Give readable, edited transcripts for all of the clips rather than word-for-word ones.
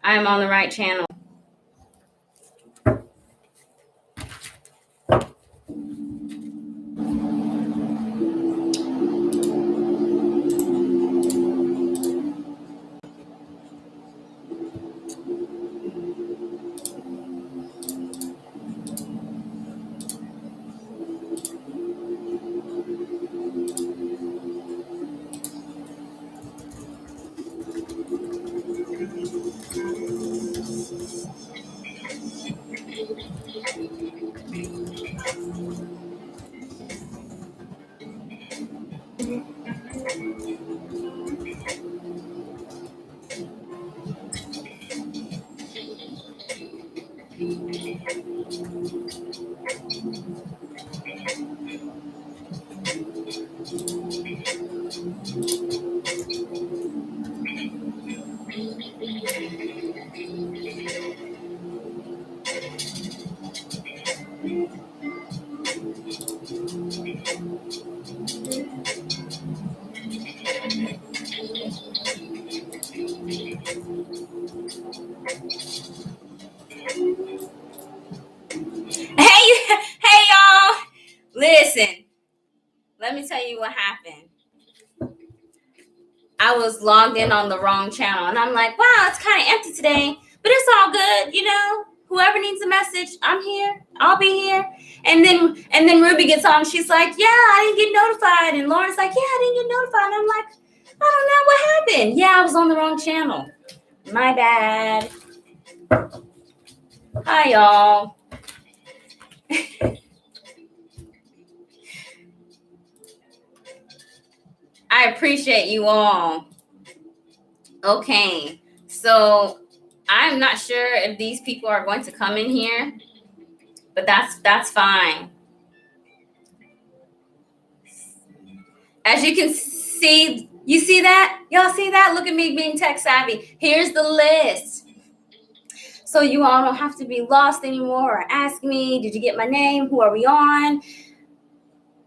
I am on the right channel. Hey, y'all. Listen, let me tell you what happened. I was logged in on the wrong channel, and I'm like, wow, it's kind of empty today, but it's all good, you know. Whoever needs a message, I'm here. I'll be here. And then Ruby gets on. She's like, yeah, I didn't get notified. And Lauren's like, yeah, I didn't get notified. And I'm like, I don't know what happened. Yeah, I was on the wrong channel. My bad. Hi, y'all. I appreciate you all. Okay, so I'm not sure if these people are going to come in here, but that's fine. As you can see, you see that? Y'all see that? Look at me being tech savvy. Here's the list. So you all don't have to be lost anymore or ask me, did you get my name? Who are we on?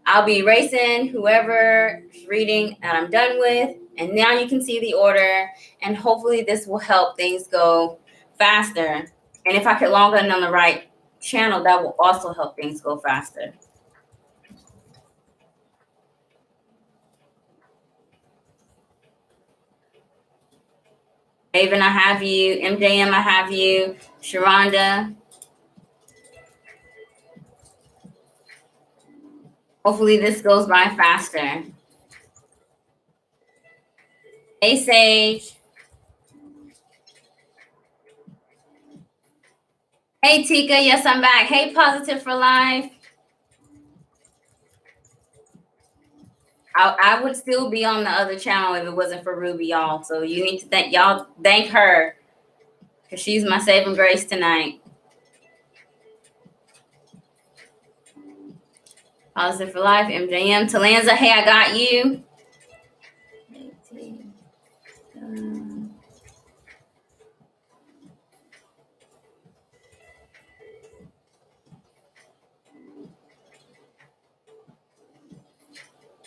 I'll be erasing whoever reading that I'm done with. And now you can see the order. And hopefully this will help things go faster. And if I could log in on the right channel, that will also help things go faster. Avon, I have you. MJM, I have you. Sharonda. Hopefully this goes by faster. Hey, Sage. Hey, Tika. Yes, I'm back. Hey, Positive for Life. I would still be on the other channel if it wasn't for Ruby, y'all. So you need to thank her, because she's my saving grace tonight. Positive for Life, MJM. Talanza, hey, I got you.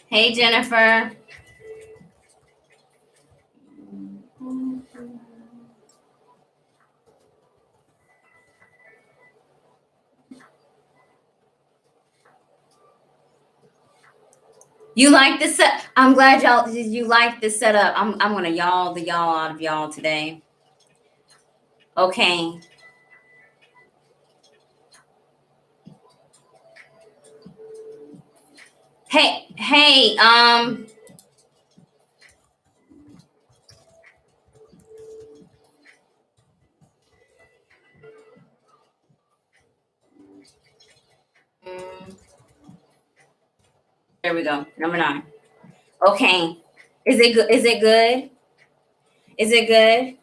Hey, Jennifer. You like this set? I'm glad you like this setup. I'm gonna y'all out of y'all today. Okay. Hey, there we go. Number 9. Okay. Is it good? Is it good? Is it good?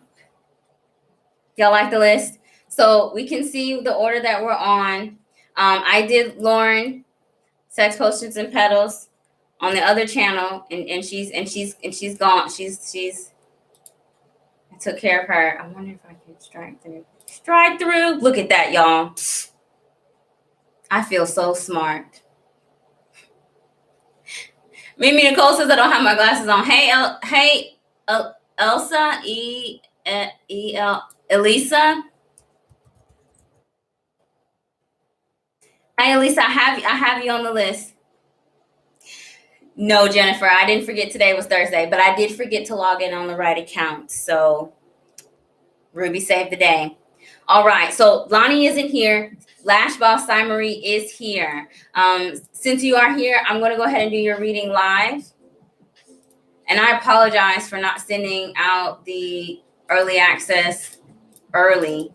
Y'all like the list? So we can see the order that we're on. I did Lauren, Sex Potions and Petals, on the other channel, and she's gone. She's I took care of her. I wonder if I can strike through. Strike through. Look at that, y'all. I feel so smart. Mimi Nicole says I don't have my glasses on. Hey, Elsa, Elisa. Hi, Elisa. I have you on the list. No, Jennifer, I didn't forget today was Thursday, but I did forget to log in on the right account. So Ruby saved the day. All right. So Lonnie isn't here. Lash Boss Marie is here. Since you are here, I'm going to go ahead and do your reading live. And I apologize for not sending out the early access early.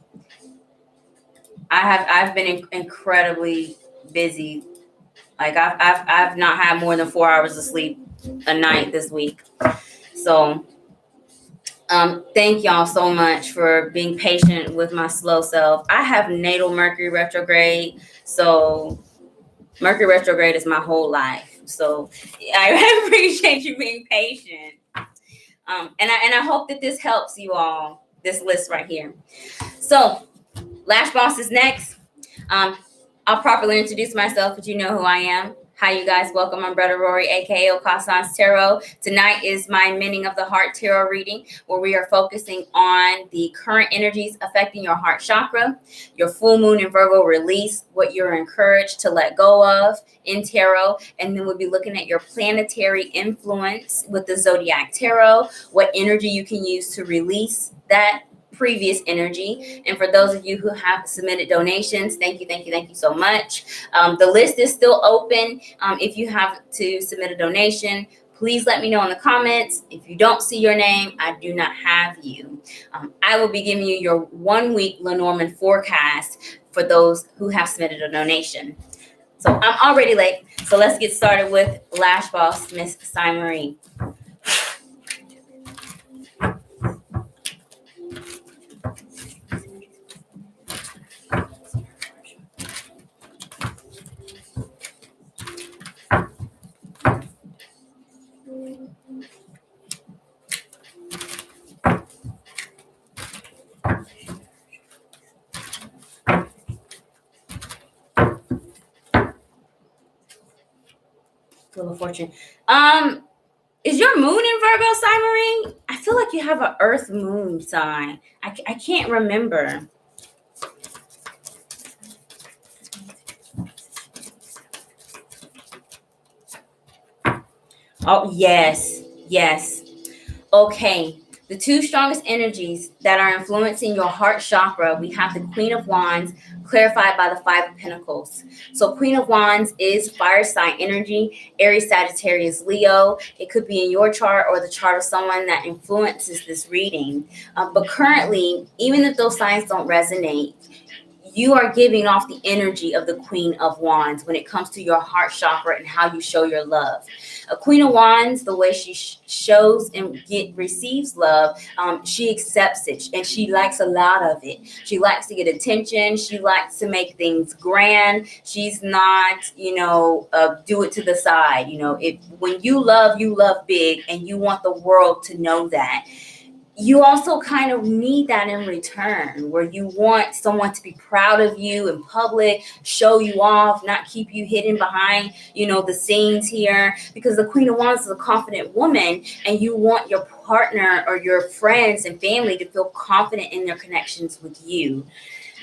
I've been incredibly busy. Like I've not had more than 4 hours of sleep a night this week. So thank y'all so much for being patient with my slow self. I have natal Mercury retrograde, so Mercury retrograde is my whole life. So I appreciate you being patient. And I hope that this helps you all, this list right here. So Lash Boss is next. I'll properly introduce myself, but you know who I am. Hi, you guys. Welcome. I'm Brother Rory, aka 𝐅𝐸𝐺𝐴𝐺𝐴. Tonight is my Meaning of the Heart Tarot reading, where we are focusing on the current energies affecting your heart chakra, your full moon in Virgo release, what you're encouraged to let go of in tarot, and then we'll be looking at your planetary influence with the zodiac tarot, what energy you can use to release that previous energy. And for those of you who have submitted donations, thank you so much. The list is still open. If you have to submit a donation, please let me know in the comments. If you don't see your name, I do not have you. I will be giving you your 1 week Lenormand forecast for those who have submitted a donation. So I'm already late, so let's get started with Lash Boss, Miss Marie. Wheel of Fortune. Is your moon in Virgo, Marie? I feel like you have an Earth moon sign. I can't remember. Oh, yes. Okay. The two strongest energies that are influencing your heart chakra, we have the Queen of Wands, clarified by the Five of Pentacles. So Queen of Wands is fire sign energy, Aries, Sagittarius, Leo. It could be in your chart or the chart of someone that influences this reading. But currently, even if those signs don't resonate, you are giving off the energy of the Queen of Wands when it comes to your heart chakra and how you show your love. A Queen of Wands, the way she shows and receives love, she accepts it and she likes a lot of it. She likes to get attention. She likes to make things grand. She's not, do it to the side. When you love big, and you want the world to know that. You also kind of need that in return, where you want someone to be proud of you in public, show you off, not keep you hidden behind, the scenes here. Because the Queen of Wands is a confident woman, and you want your partner or your friends and family to feel confident in their connections with you.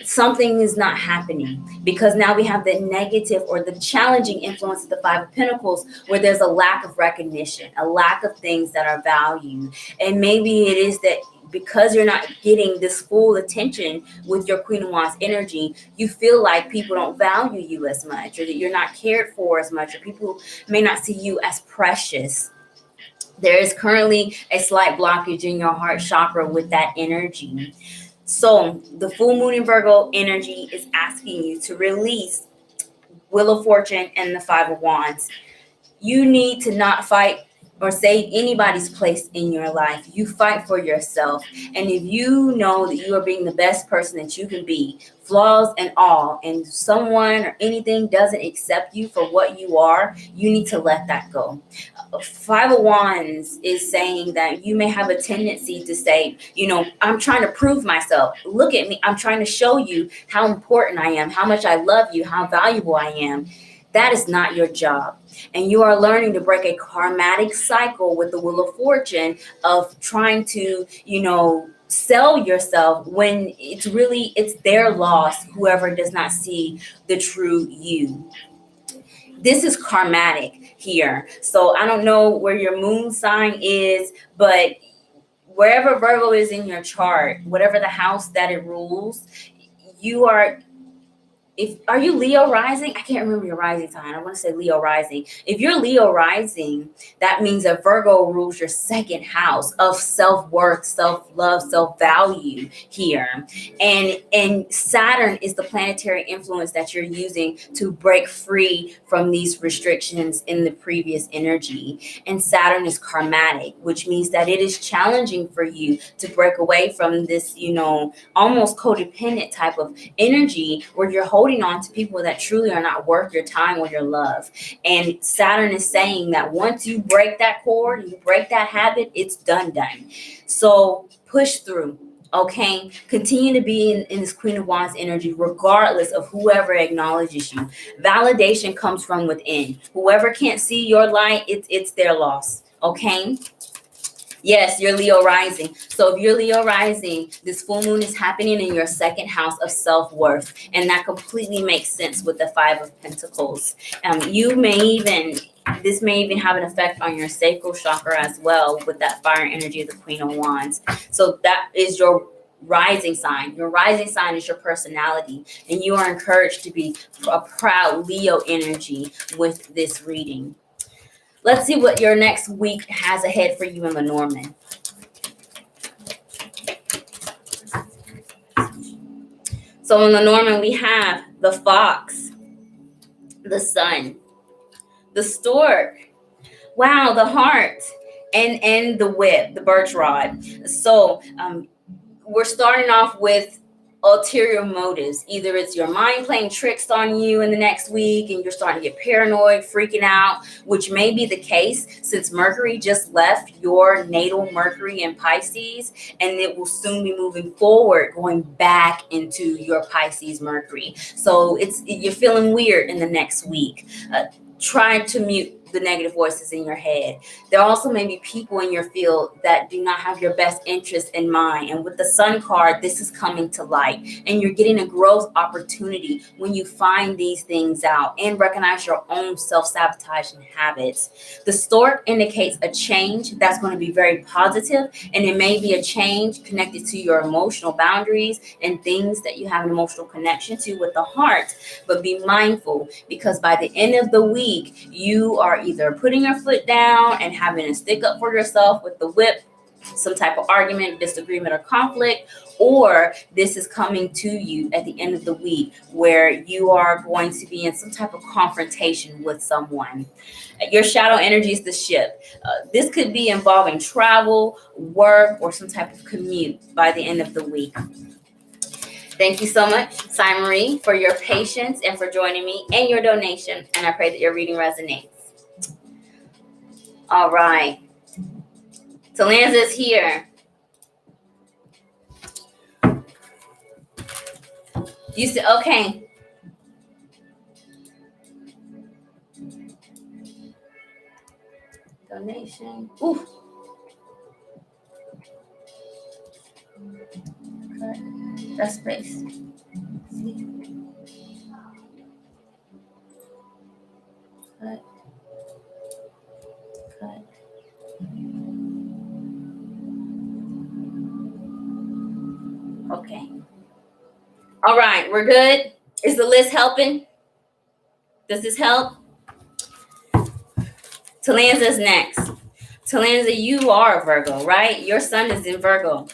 Something is not happening because now we have the negative or the challenging influence of the Five of Pentacles, where there's a lack of recognition, a lack of things that are valued. And maybe it is that because you're not getting this full attention with your Queen of Wands energy, you feel like people don't value you as much, or that you're not cared for as much, or people may not see you as precious. There is currently a slight blockage in your heart chakra with that energy. So the full moon in Virgo energy is asking you to release Wheel of Fortune and the Five of Wands. You need to not fight or save anybody's place in your life. You fight for yourself. And if you know that you are being the best person that you can be, flaws and all, and someone or anything doesn't accept you for what you are, you need to let that go. Five of Wands is saying that you may have a tendency to say, I'm trying to prove myself. Look at me. I'm trying to show you how important I am, how much I love you, how valuable I am. That is not your job. And you are learning to break a karmatic cycle with the Wheel of Fortune of trying to, sell yourself when it's their loss, whoever does not see the true you. This is karmatic here. So I don't know where your moon sign is, but wherever Virgo is in your chart, whatever the house that it rules, you are are you Leo rising? I can't remember your rising sign. I want to say Leo rising. If you're Leo rising, that means that Virgo rules your second house of self-worth, self-love, self-value here. And Saturn is the planetary influence that you're using to break free from these restrictions in the previous energy. And Saturn is karmatic, which means that it is challenging for you to break away from this, almost codependent type of energy where you're holding on to people that truly are not worth your time or your love. And Saturn is saying that once you break that cord, you break that habit, it's done. So push through. Okay, continue to be in this Queen of Wands energy, regardless of whoever acknowledges you. Validation comes from within. Whoever can't see your light, it's their loss. Okay. Yes, you're Leo rising. So if you're Leo rising, this full moon is happening in your second house of self-worth. And that completely makes sense with the Five of Pentacles. This may even have an effect on your sacral chakra as well with that fire energy of the Queen of Wands. So that is your rising sign. Your rising sign is your personality. And you are encouraged to be a proud Leo energy with this reading. Let's see what your next week has ahead for you in Lenormand. So in Lenormand, we have the fox, the sun, the stork, wow, the heart, and the whip, the birch rod. So we're starting off with ulterior motives. Either it's your mind playing tricks on you in the next week and you're starting to get paranoid, freaking out, which may be the case since Mercury just left your natal Mercury in Pisces, and it will soon be moving forward, going back into your Pisces Mercury. So you're feeling weird in the next week. Try to mute the negative voices in your head. There also may be people in your field that do not have your best interest in mind. And with the Sun card, this is coming to light. And you're getting a growth opportunity when you find these things out and recognize your own self-sabotaging habits. The stork indicates a change that's going to be very positive, and it may be a change connected to your emotional boundaries and things that you have an emotional connection to with the heart. But be mindful, because by the end of the week, you are either putting your foot down and having to stick up for yourself with the whip, some type of argument, disagreement, or conflict, or this is coming to you at the end of the week where you are going to be in some type of confrontation with someone. Your shadow energy is the ship. This could be involving travel, work, or some type of commute by the end of the week. Thank you so much, Sai Marie, for your patience and for joining me and your donation. And I pray that your reading resonates. All right. Talanza's here. You said, okay. Donation. Ooh. Cut that space. Cut. Okay. All right, we're good. Is the list helping? Does this help? Talanza's next. Talanza, you are a Virgo, right? Your sun is in Virgo.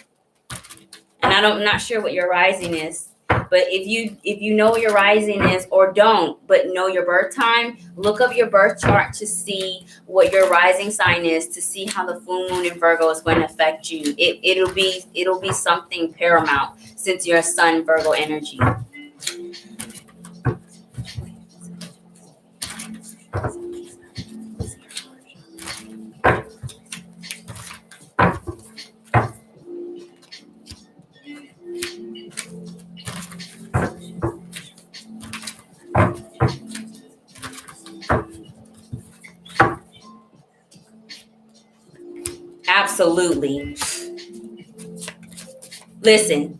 And I'm not sure what your rising is. But if you know what your rising is or don't, but know your birth time, look up your birth chart to see what your rising sign is, to see how the full moon in Virgo is going to affect you. It'll be something paramount since you're a sun Virgo energy. Absolutely. Listen,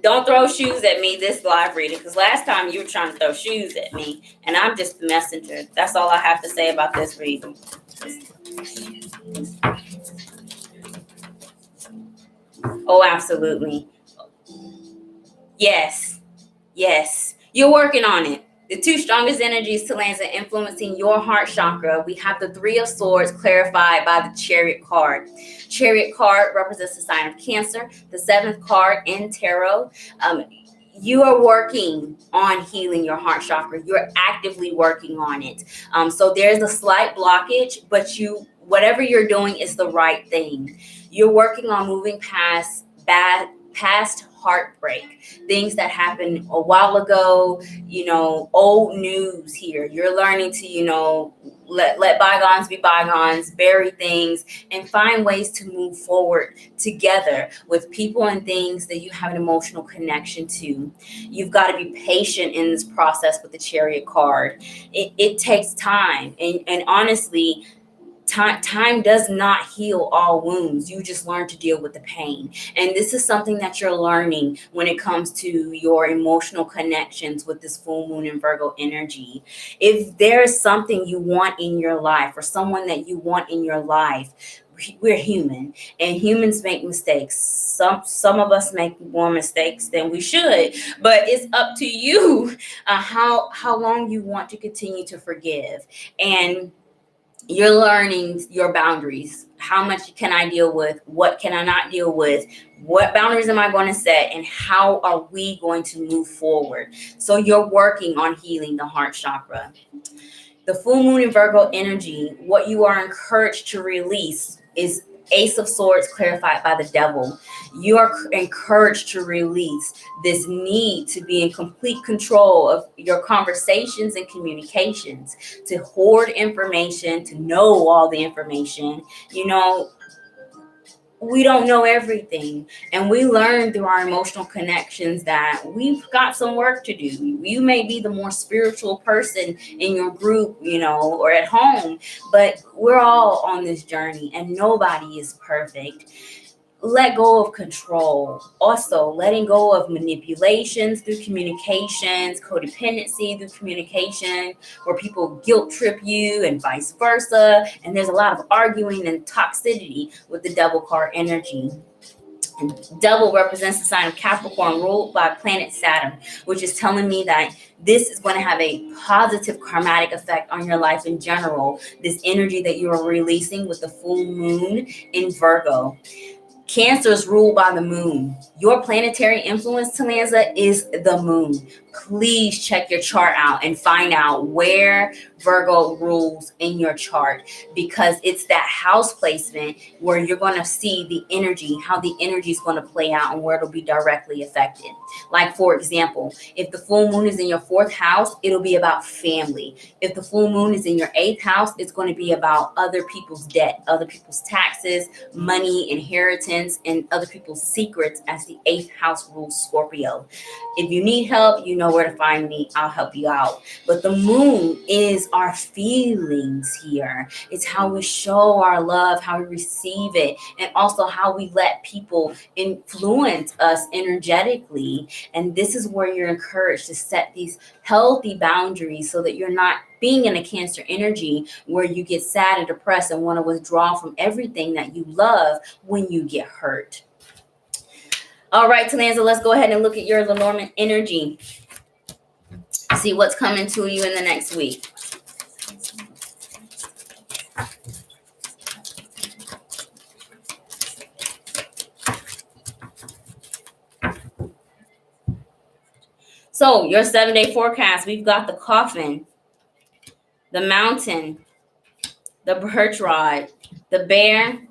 don't throw shoes at me this live reading, because last time you were trying to throw shoes at me, and I'm just the messenger. That's all I have to say about this reading. Oh, absolutely. Yes. You're working on it. The two strongest energies to land are influencing your heart chakra. We have the Three of Swords clarified by the Chariot card. Chariot card represents the sign of Cancer. The seventh card in tarot. You are working on healing your heart chakra. You're actively working on it. So there's a slight blockage, but whatever you're doing is the right thing. You're working on moving past heartbreak, things that happened a while ago, old news here. You're learning to, let bygones be bygones, bury things, and find ways to move forward together with people and things that you have an emotional connection to. You've got to be patient in this process with the Chariot card. It takes time. And honestly, time does not heal all wounds. You just learn to deal with the pain. And this is something that you're learning when it comes to your emotional connections with this full moon in Virgo energy. If there's something you want in your life, or someone that you want in your life, we're human, and humans make mistakes. Some of us make more mistakes than we should, but it's up to you how long you want to continue to forgive. And you're learning your boundaries. How much can I deal with? What can I not deal with? What boundaries am I going to set? And how are we going to move forward? So you're working on healing the heart chakra. The full moon in Virgo energy, what you are encouraged to release is Ace of Swords clarified by the Devil. You are encouraged to release this need to be in complete control of your conversations and communications, to hoard information, to know all the information. We don't know everything, and we learn through our emotional connections that we've got some work to do. You may be the more spiritual person in your group, or at home, but we're all on this journey, and nobody is perfect. Let go of control. Also, letting go of manipulations through communications, codependency through communication, where people guilt trip you and vice versa. And there's a lot of arguing and toxicity with the Devil card energy. And Devil represents the sign of Capricorn, ruled by planet Saturn, which is telling me that this is going to have a positive karmatic effect on your life in general. This energy that you are releasing with the full moon in Virgo. Cancer is ruled by the moon. Your planetary influence, Talanza, is the moon. Please check your chart out and find out where Virgo rules in your chart, because it's that house placement where you're going to see the energy, how the energy is going to play out, and where it'll be directly affected. Like, for example, if the full moon is in your 4th house, it'll be about family. If the full moon is in your 8th house, it's going to be about other people's debt, other people's taxes, money, inheritance, and other people's secrets, as the 8th house rules Scorpio. If you need help, you know where to find me. I'll help you out. But the moon is our feelings here. It's how we show our love, how we receive it, and also how we let people influence us energetically. And this is where you're encouraged to set these healthy boundaries, so that you're not being in a Cancer energy where you get sad and depressed and want to withdraw from everything that you love when you get hurt. All right, Talanza, let's go ahead and look at your Lenormand energy. See what's coming to you in the next week. So your 7-day forecast, we've got the Coffin, the Mountain, the Birch Rod, the Bear,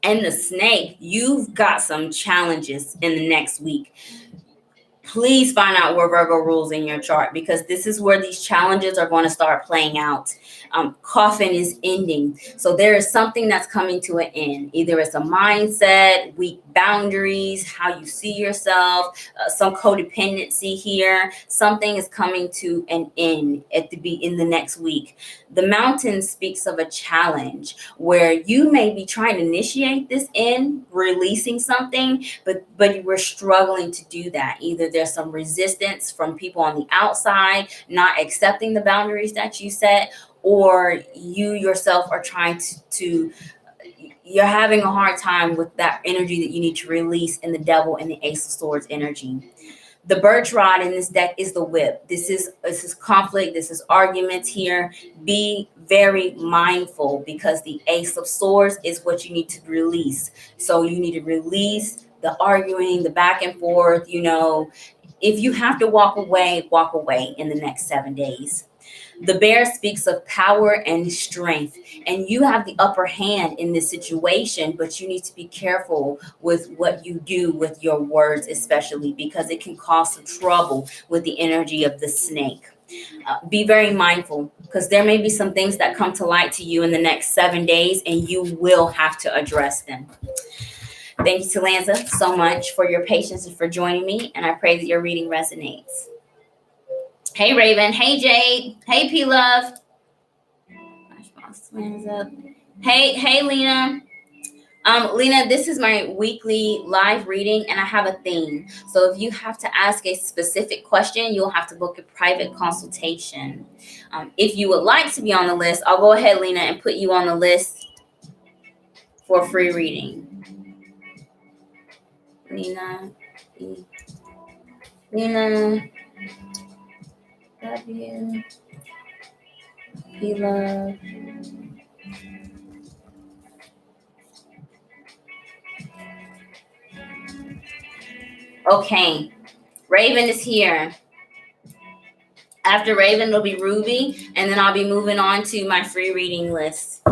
and the Snake. You've got some challenges in the next week. Please find out where Virgo rules in your chart, because this is where these challenges are going to start playing out. Coffin is ending. So there is something that's coming to an end. Either it's a mindset, weak boundaries, how you see yourself, some codependency here. Something is coming to an end in the next week. The mountain speaks of a challenge where you may be trying to initiate this in releasing something, but you were struggling to do that. Either there's some resistance from people on the outside not accepting the boundaries that you set, or you yourself are trying to you're having a hard time with that energy that you need to release in the Devil and the Ace of Swords energy. The birch rod in this deck is the whip. This is conflict. This is arguments here. Be very mindful, because the Ace of Swords is what you need to release. So you need to release the arguing, the back and forth. If you have to walk away in the next 7 days. The bear speaks of power and strength, and you have the upper hand in this situation, but you need to be careful with what you do with your words, especially because it can cause some trouble with the energy of the snake. Be very mindful, because there may be some things that come to light to you in the next 7 days, and you will have to address them. Thank you, Talanza, so much for your patience and for joining me, and I pray that your reading resonates. Hey, Raven. Hey, Jade. Hey, P-Love. Hey, Lena. Lena, this is my weekly live reading, and I have a theme. So if you have to ask a specific question, you'll have to book a private consultation. If you would like to be on the list, I'll go ahead, Lena, and put you on the list for free reading. Lena. W. P-Love. Okay, Raven is here. After Raven, it'll be Ruby, and then I'll be moving on to my free reading list.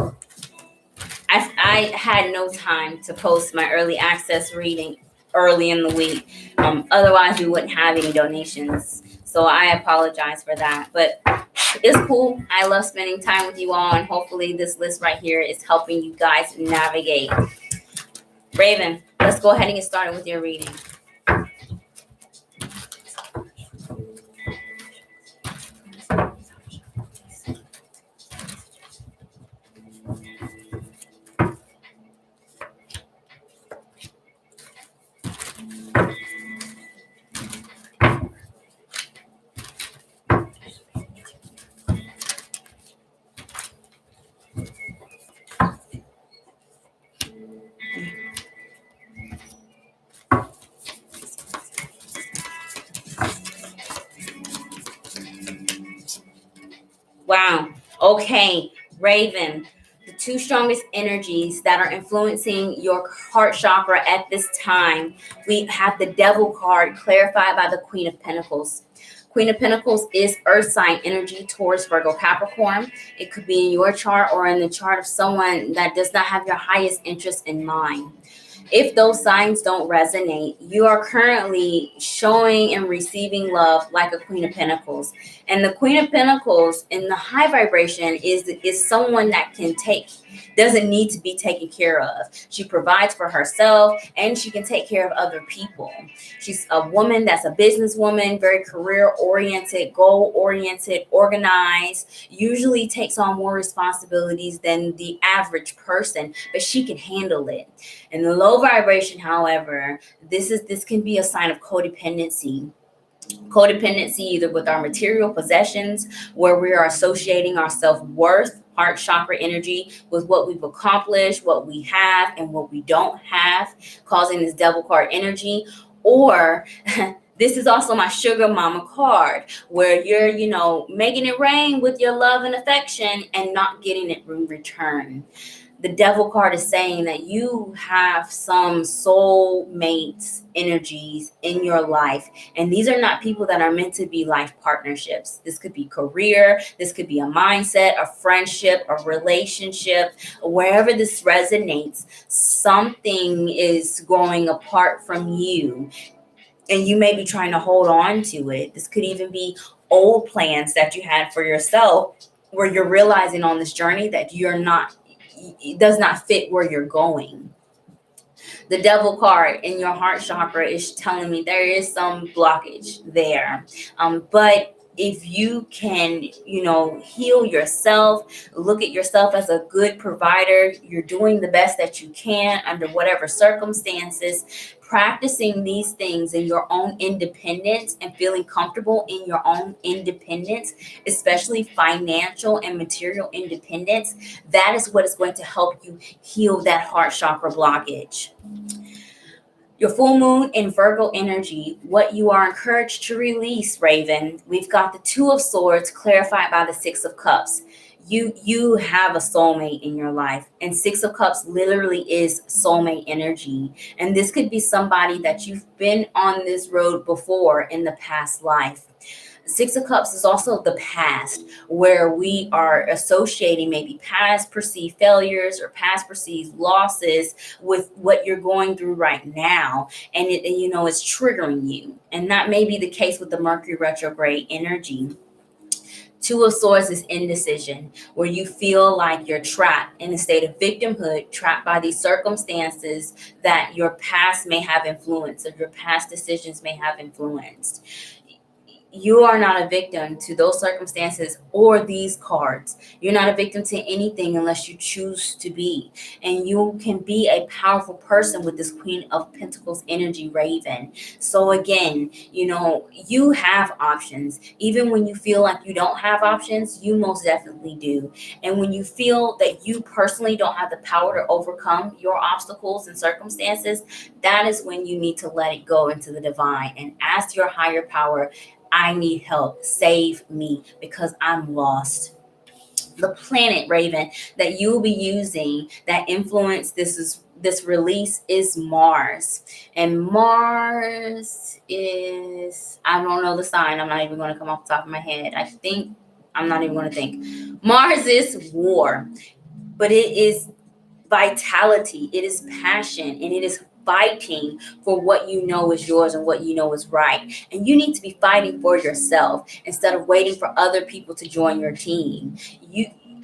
I had no time to post my early access reading early in the week. Otherwise, we wouldn't have any donations. So I apologize for that. But it's cool. I love spending time with you all, and hopefully this list right here is helping you guys navigate. Raven, let's go ahead and get started with your reading. Wow. Okay, Raven, the two strongest energies that are influencing your heart chakra at this time, we have the Devil card clarified by the Queen of Pentacles. Queen of Pentacles is earth sign energy towards Virgo, Capricorn. It could be in your chart or in the chart of someone that does not have your highest interest in mind. If those signs don't resonate, you are currently showing and receiving love like a Queen of Pentacles. And the Queen of Pentacles in the high vibration is someone that doesn't need to be taken care of. She provides for herself, and she can take care of other people. She's a woman that's a businesswoman, very career-oriented, goal-oriented, organized, usually takes on more responsibilities than the average person, but she can handle it. In the low vibration, however, this can be a sign of codependency. Codependency either with our material possessions, where we are associating our self-worth, heart chakra energy, with what we've accomplished, what we have, and what we don't have, causing this Devil card energy. Or this is also my sugar mama card, where you're, making it rain with your love and affection and not getting it in return. The Devil card is saying that you have some soulmate energies in your life. And these are not people that are meant to be life partnerships. This could be career. This could be a mindset, a friendship, a relationship. Wherever this resonates, something is growing apart from you. And you may be trying to hold on to it. This could even be old plans that you had for yourself, where you're realizing on this journey that it does not fit where you're going. The Devil card in your heart chakra is telling me there is some blockage there. But if you can, heal yourself, look at yourself as a good provider, you're doing the best that you can under whatever circumstances, practicing these things in your own independence and feeling comfortable in your own independence, especially financial and material independence, that is what is going to help you heal that heart chakra blockage. Your full moon in Virgo energy, what you are encouraged to release, Raven. We've got the Two of Swords clarified by the Six of Cups. You have a soulmate in your life, and Six of Cups literally is soulmate energy. And this could be somebody that you've been on this road before in the past life. Six of Cups is also the past, where we are associating maybe past perceived failures or past perceived losses with what you're going through right now. And it's triggering you. And that may be the case with the Mercury retrograde energy. Two of Swords is indecision, where you feel like you're trapped in a state of victimhood, trapped by these circumstances that your past may have influenced, or your past decisions may have influenced. You are not a victim to those circumstances or these cards. You're not a victim to anything unless you choose to be. And you can be a powerful person with this Queen of Pentacles energy, Raven. So again, you have options. Even when you feel like you don't have options, you most definitely do. And when you feel that you personally don't have the power to overcome your obstacles and circumstances, that is when you need to let it go into the divine and ask your higher power, I need help. Save me because I'm lost. The planet, Raven, that you'll be using that influence this release is Mars. And Mars is, I don't know the sign. I'm not even going to come off the top of my head. I'm not even going to think. Mars is war, but it is vitality, it is passion, and it is fighting for what you know is yours and what you know is right. And you need to be fighting for yourself instead of waiting for other people to join your team.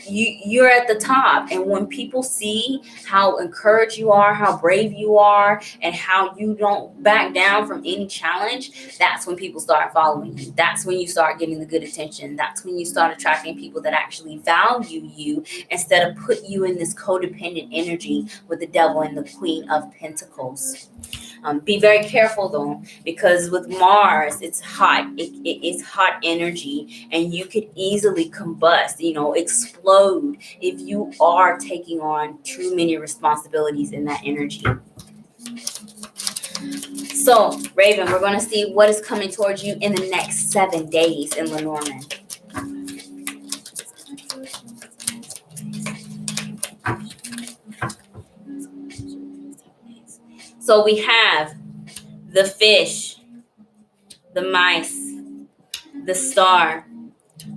You're at the top, and when people see how encouraged you are, how brave you are, and how you don't back down from any challenge, that's when people start following you. That's when you start getting the good attention. That's when you start attracting people that actually value you instead of put you in this codependent energy with the Devil and the Queen of Pentacles. Be very careful though, because with Mars, it's hot. It's hot energy, and you could easily combust, explode if you are taking on too many responsibilities in that energy. So, Raven, we're going to see what is coming towards you in the next 7 days in Lenormand. So we have the Fish, the Mice, the Star,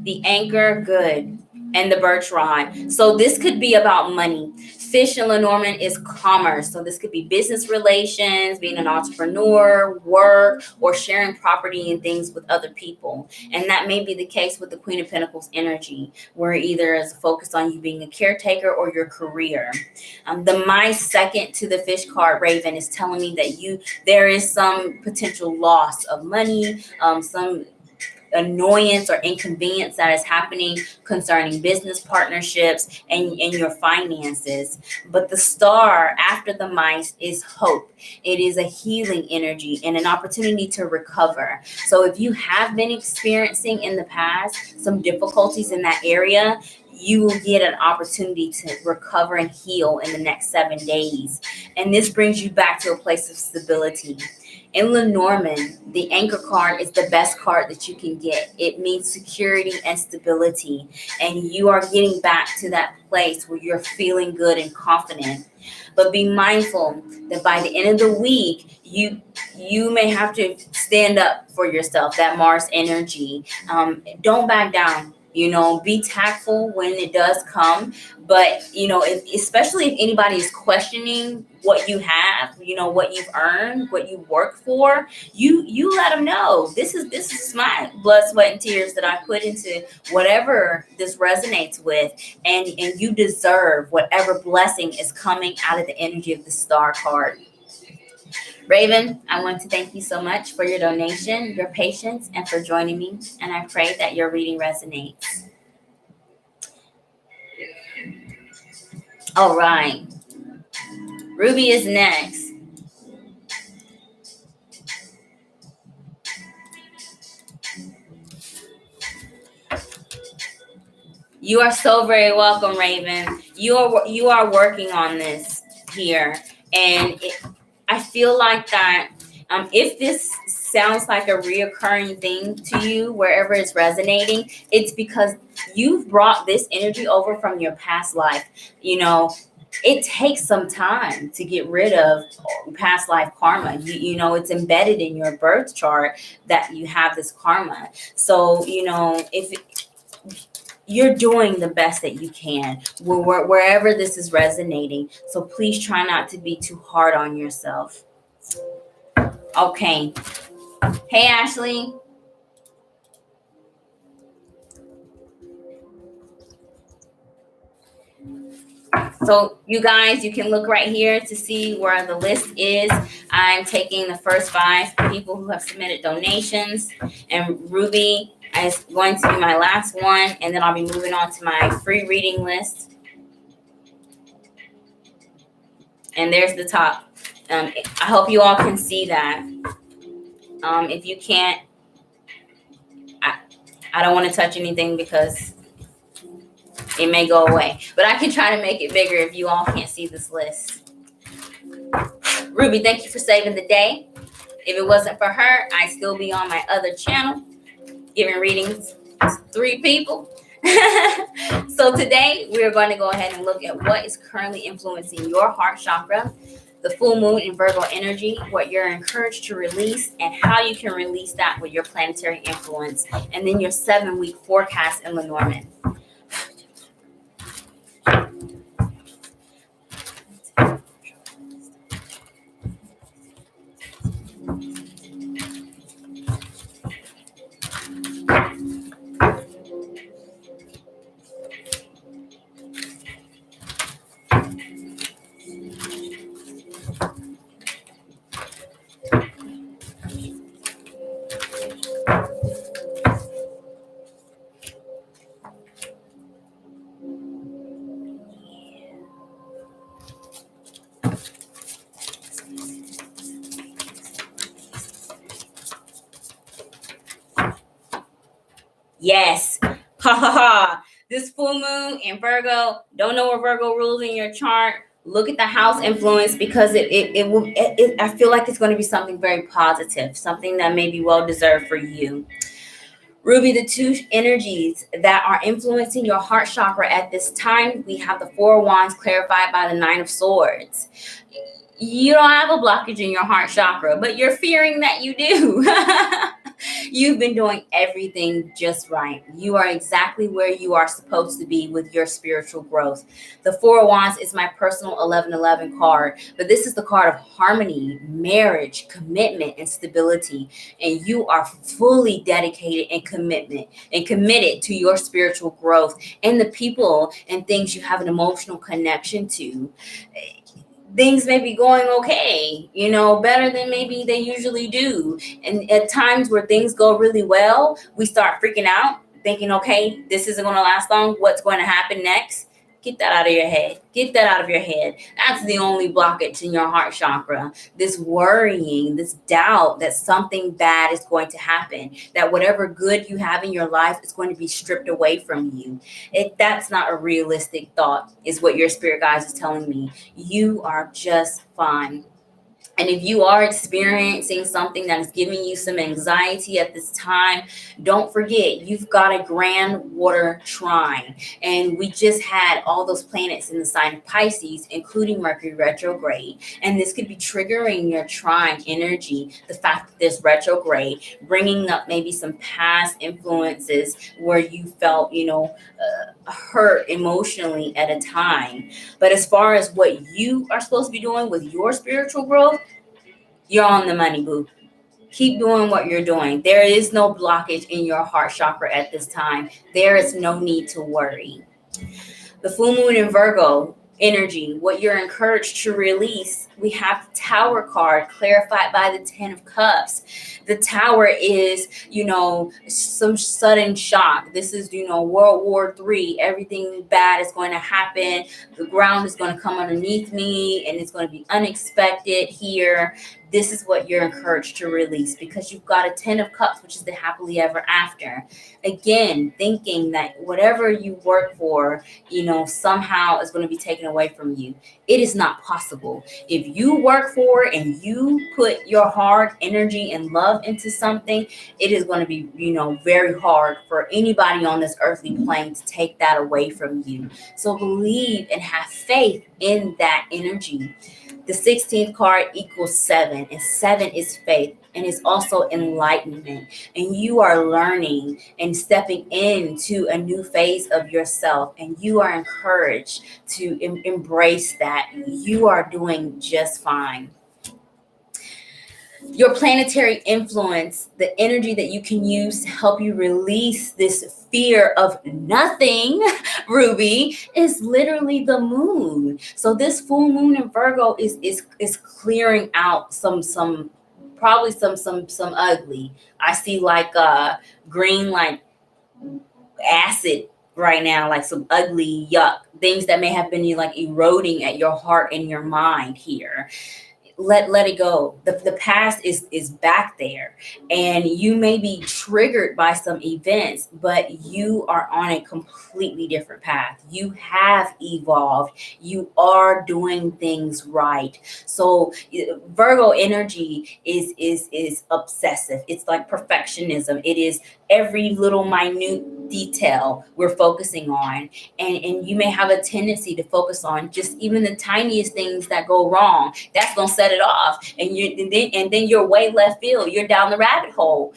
the Anchor, good, and the Birch Rod. So this could be about money. Fish in Lenormand is commerce. So this could be business relations, being an entrepreneur, work, or sharing property and things with other people. And that may be the case with the Queen of Pentacles energy, where either is focused on you being a caretaker or your career. The Mice, second to the Fish card, Raven, is telling me that there is some potential loss of money, some annoyance or inconvenience that is happening concerning business partnerships and your finances. But the Star after the Mice is hope. It is a healing energy and an opportunity to recover. So if you have been experiencing in the past some difficulties in that area, you will get an opportunity to recover and heal in the next 7 days. And this brings you back to a place of stability. In Lenormand, the Anchor card is the best card that you can get. It means security and stability. And you are getting back to that place where you're feeling good and confident. But be mindful that by the end of the week, you may have to stand up for yourself, that Mars energy. Don't back down. Be tactful when it does come. But, especially if anybody is questioning what you have, what you've earned, what you work for, you let them know this is my blood, sweat, and tears that I put into whatever this resonates with. And you deserve whatever blessing is coming out of the energy of the Star card. Raven, I want to thank you so much for your donation, your patience, and for joining me. And I pray that your reading resonates. All right. Ruby is next. You are so very welcome, Raven. You are working on this here, and I feel like that. If this sounds like a reoccurring thing to you, wherever it's resonating, it's because you've brought this energy over from your past life. You know, it takes some time to get rid of past life karma. You know, it's embedded in your birth chart that you have this karma. So, you know, if you're doing the best that you can wherever this is resonating. So please try not to be too hard on yourself. Okay. Hey, Ashley. So you guys, you can look right here to see where the list is. I'm taking the first 5 people who have submitted donations, and Ruby is going to be my last one, and then I'll be moving on to my free reading list. And there's the top. I hope you all can see that. If you can't, I don't want to touch anything because it may go away. But I can try to make it bigger if you all can't see this list. Ruby, thank you for saving the day. If it wasn't for her, I'd still be on my other channel giving readings to 3 people. So today, we're going to go ahead and look at what is currently influencing your heart chakra, the full moon in Virgo energy, what you're encouraged to release, and how you can release that with your planetary influence, and then your 7-week forecast in Lenormand. Yes. Ha ha ha. This full moon in Virgo, don't know where Virgo rules in your chart. Look at the house influence because I feel like it's going to be something very positive, something that may be well deserved for you. Ruby, the 2 energies that are influencing your heart chakra at this time, we have the 4 of Wands clarified by the 9 of Swords. You don't have a blockage in your heart chakra, but you're fearing that you do. You've been doing everything just right. You are exactly where you are supposed to be with your spiritual growth. The 4 of Wands is my personal 1111 card, but this is the card of harmony, marriage, commitment, and stability. And you are fully dedicated and committed to your spiritual growth and the people and things you have an emotional connection to. Things may be going okay, you know, better than maybe they usually do. And at times where things go really well, we start freaking out, thinking, okay, this isn't going to last long. What's going to happen next? Get that out of your head. Get that out of your head. That's the only blockage in your heart chakra. This worrying, this doubt that something bad is going to happen, that whatever good you have in your life is going to be stripped away from you. That's not a realistic thought, is what your spirit guides is telling me. You are just fine. And if you are experiencing something that is giving you some anxiety at this time, don't forget, you've got a grand water trine. And we just had all those planets in the sign of Pisces, including Mercury retrograde. And this could be triggering your trine energy, the fact that there's retrograde, bringing up maybe some past influences where you felt, hurt emotionally at a time. But as far as what you are supposed to be doing with your spiritual growth, you're on the money, boo. Keep doing what you're doing. There is no blockage in your heart chakra at this time. There is no need to worry. The full moon in Virgo, energy, what you're encouraged to release. We have the Tower card clarified by the 10 of Cups. The Tower is, some sudden shock. This is, World War III. Everything bad is going to happen. The ground is going to come underneath me and it's going to be unexpected here. This is what you're encouraged to release, because you've got a 10 of Cups, which is the happily ever after. Again, thinking that whatever you work for, somehow is going to be taken away from you. It is not possible. If you work for it and you put your hard energy and love into something, it is going to be, very hard for anybody on this earthly plane to take that away from you. So believe and have faith in that energy. The 16th card equals 7, and 7 is faith, and it's also enlightenment. And you are learning and stepping into a new phase of yourself, and you are encouraged to embrace that. You are doing just fine. Your planetary influence, the energy that you can use to help you release this fear of nothing, Ruby, is literally the moon. So this full moon in Virgo is clearing out some probably some ugly. I see like green, like acid right now, like some ugly yuck things that may have been like eroding at your heart and your mind here. Let it go. The past is back there, and you may be triggered by some events, but you are on a completely different path. You have evolved. You are doing things right. So Virgo energy is obsessive. It's like perfectionism. It is every little minute detail we're focusing on, and you may have a tendency to focus on just even the tiniest things that go wrong. That's gonna set it off, and then you're way left field. You're down the rabbit hole.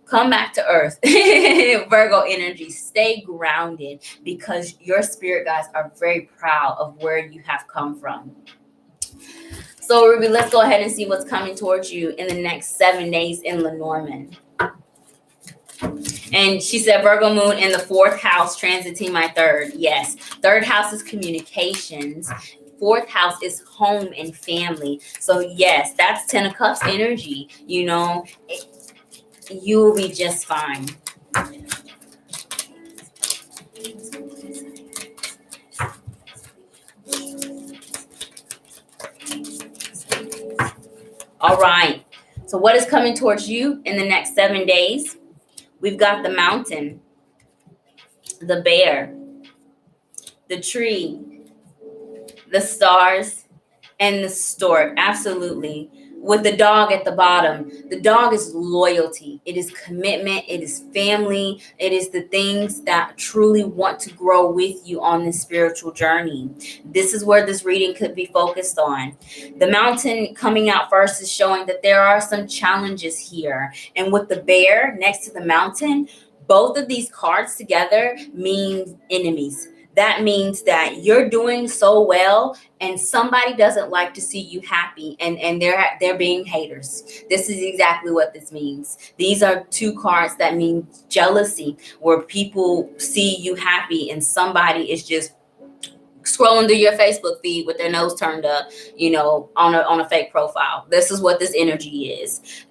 Come back to earth. Virgo energy, stay grounded, because your spirit guides are very proud of where you have come from. So Ruby, let's go ahead and see what's coming towards you in the next 7 days in Lenormand. And she said Virgo moon in the 4th house, transiting my 3rd. Yes, 3rd house is communications. 4th house is home and family. So yes, that's 10 of Cups energy. You will be just fine. All right. So what is coming towards you in the next 7 days? We've got the mountain, the bear, the tree, the stars, and the stork. Absolutely. With the dog at the bottom, the dog is loyalty. It is commitment. It is family. It is the things that truly want to grow with you on this spiritual journey. This is where this reading could be focused on. The mountain coming out first is showing that there are some challenges here. And with the bear next to the mountain, both of these cards together mean enemies. That means that you're doing so well and somebody doesn't like to see you happy, and they're being haters. This is exactly what this means. These are 2 cards that mean jealousy, where people see you happy and somebody is just scrolling through your Facebook feed with their nose turned up, on a fake profile. This is what this energy is.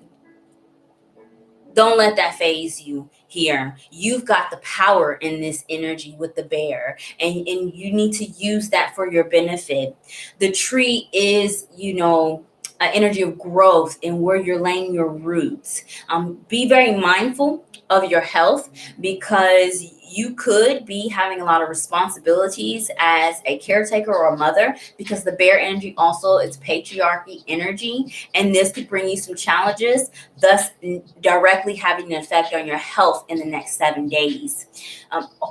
Don't let that phase you here. You've got the power in this energy with the bear, and you need to use that for your benefit. The tree is, an energy of growth and where you're laying your roots. Be very mindful of your health, because you could be having a lot of responsibilities as a caretaker or a mother, because the bear energy also is patriarchy energy, and this could bring you some challenges, thus directly having an effect on your health in the next 7 days.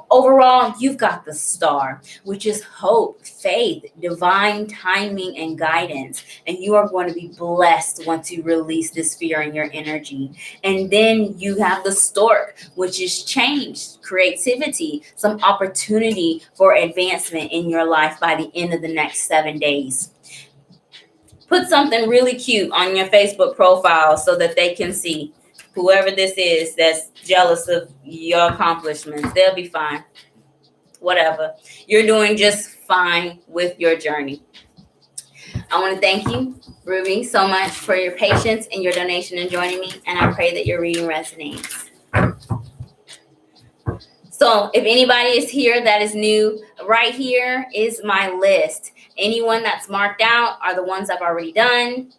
Overall, you've got the star, which is hope, faith, divine timing, and guidance, and you are going to be blessed once you release this fear in your energy. And then you have the stork, which is change, creativity, some opportunity for advancement in your life by the end of the next 7 days. Put something really cute on your Facebook profile so that they can see. Whoever this is that's jealous of your accomplishments, they'll be fine. Whatever. You're doing just fine with your journey. I want to thank you, Ruby, so much for your patience and your donation and joining me, and I pray that your reading resonates. So if anybody is here that is new, right here is my list. Anyone that's marked out are the ones I've already done.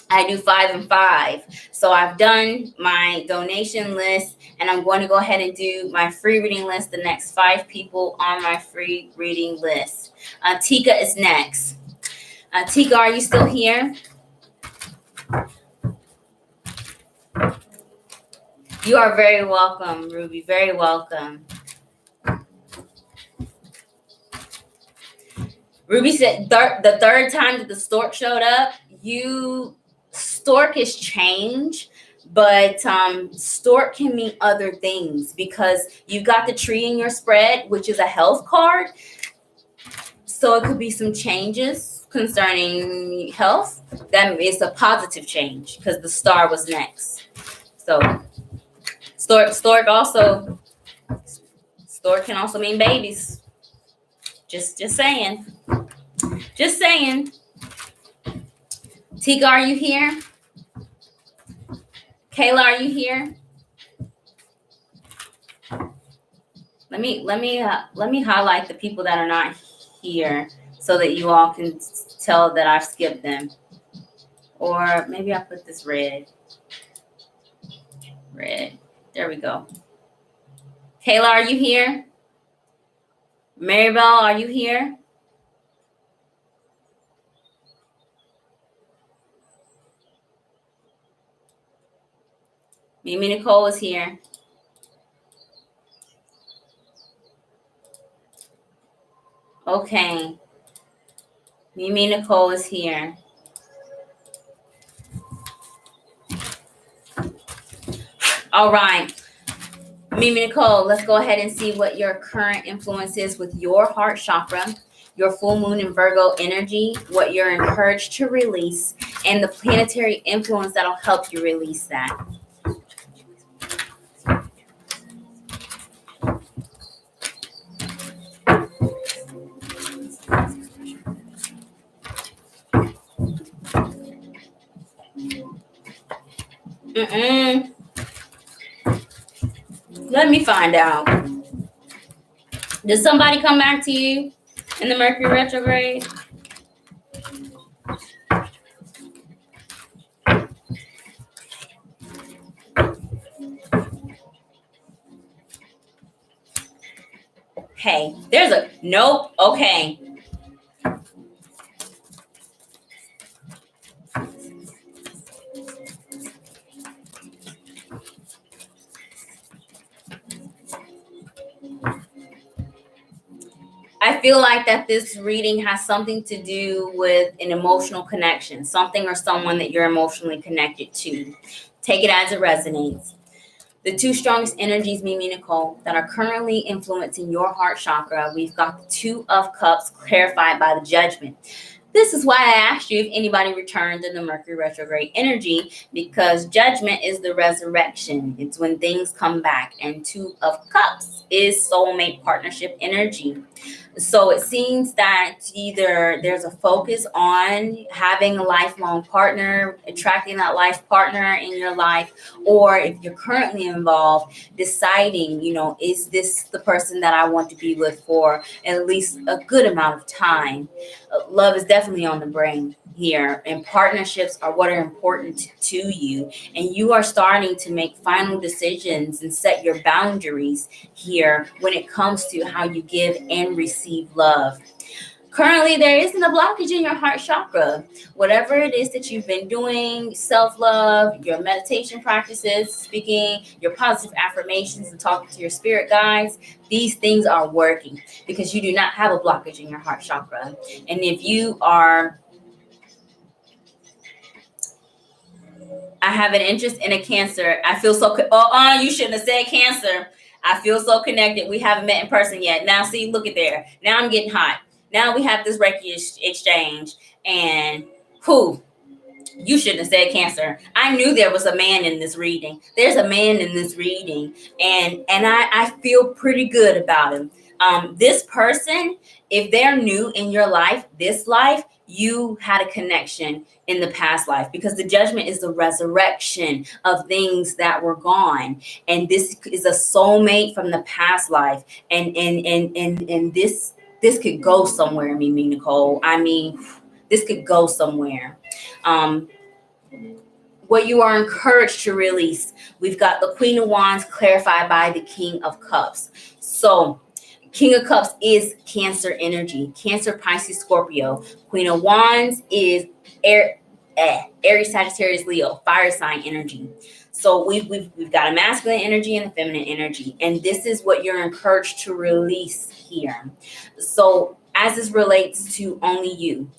I do 5 and 5. So I've done my donation list, and I'm going to go ahead and do my free reading list, the next 5 people on my free reading list. Tika is next. Tika, are you still here? You are very welcome, Ruby. Very welcome. Ruby said the third time that the stork showed up, stork is change, but stork can mean other things because you got the tree in your spread, which is a health card. So it could be some changes concerning health. That is a positive change because the star was next. So stork can also mean babies. Just saying. Just saying. Tika, are you here? Kayla, are you here? Let me highlight the people that are not here so that you all can tell that I've skipped them. Or maybe I put this red. Red. There we go. Kayla, are you here? Maribel, are you here? Mimi Nicole is here. Okay. Mimi Nicole is here. All right. Mimi Nicole, let's go ahead and see what your current influence is with your heart chakra, your full moon in Virgo energy, what you're encouraged to release, and the planetary influence that'll help you release that. Let me find out. Did somebody come back to you in the Mercury retrograde? Hey, there's a nope. Okay. I feel like that this reading has something to do with an emotional connection, something or someone that you're emotionally connected to. Take it as it resonates. The 2 strongest energies, Mimi Nicole, that are currently influencing your heart chakra, we've got the 2 of Cups clarified by the Judgment. This is why I asked you if anybody returned in the Mercury retrograde energy, because Judgment is the resurrection. It's when things come back. And 2 of Cups is soulmate partnership energy. So it seems that either there's a focus on having a lifelong partner, attracting that life partner in your life, or if you're currently involved, deciding, is this the person that I want to be with for at least a good amount of time? Love is definitely on the brain here, and partnerships are what are important to you, and you are starting to make final decisions and set your boundaries here when it comes to how you give and receive love. Currently, there isn't a blockage in your heart chakra. Whatever it is that you've been doing, self-love, your meditation practices, speaking your positive affirmations and talking to your spirit guides, these things are working because you do not have a blockage in your heart chakra. And if you are I have an interest in a Cancer. I feel so, you shouldn't have said Cancer. I feel so connected. We haven't met in person yet. Now, see, look at there. Now I'm getting hot. Now we have this Reiki exchange. And you shouldn't have said Cancer. I knew there was a man in this reading. There's a man in this reading. And I feel pretty good about him. This person if they're new in your life, this life, you had a connection in the past life, because the judgment is the resurrection of things that were gone. And this is a soulmate from the past life. And this could go somewhere, Mimi Nicole. I mean, this could go somewhere. What you are encouraged to release. We've got the Queen of Wands clarified by the King of Cups. So King of Cups is Cancer energy. Cancer, Pisces, Scorpio. Queen of Wands is Aries, Sagittarius, Leo, fire sign energy. So we've got a masculine energy and a feminine energy. And this is what you're encouraged to release here. So as this relates to only you,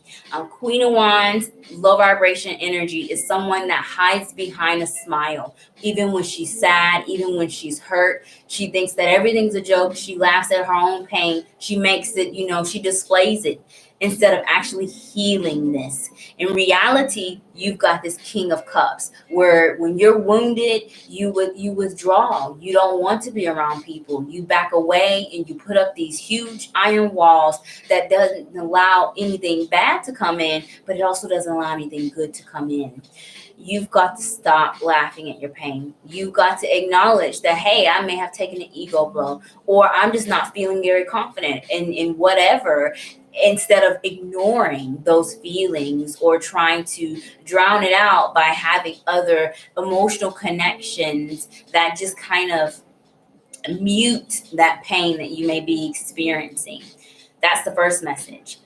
Queen of Wands, low vibration energy, is someone that hides behind a smile. Even when she's sad, even when she's hurt, she thinks that everything's a joke. She laughs at her own pain. She makes it, she displays it instead of actually healing this. In reality, you've got this King of Cups, where when you're wounded, you withdraw. You don't want to be around people. You back away and you put up these huge iron walls that doesn't allow anything bad to come in, but it also doesn't allow anything good to come in. You've got to stop laughing at your pain. You've got to acknowledge that, hey, I may have taken an ego blow, or I'm just not feeling very confident in whatever, instead of ignoring those feelings or trying to drown it out by having other emotional connections that just kind of mute that pain that you may be experiencing. That's the first message.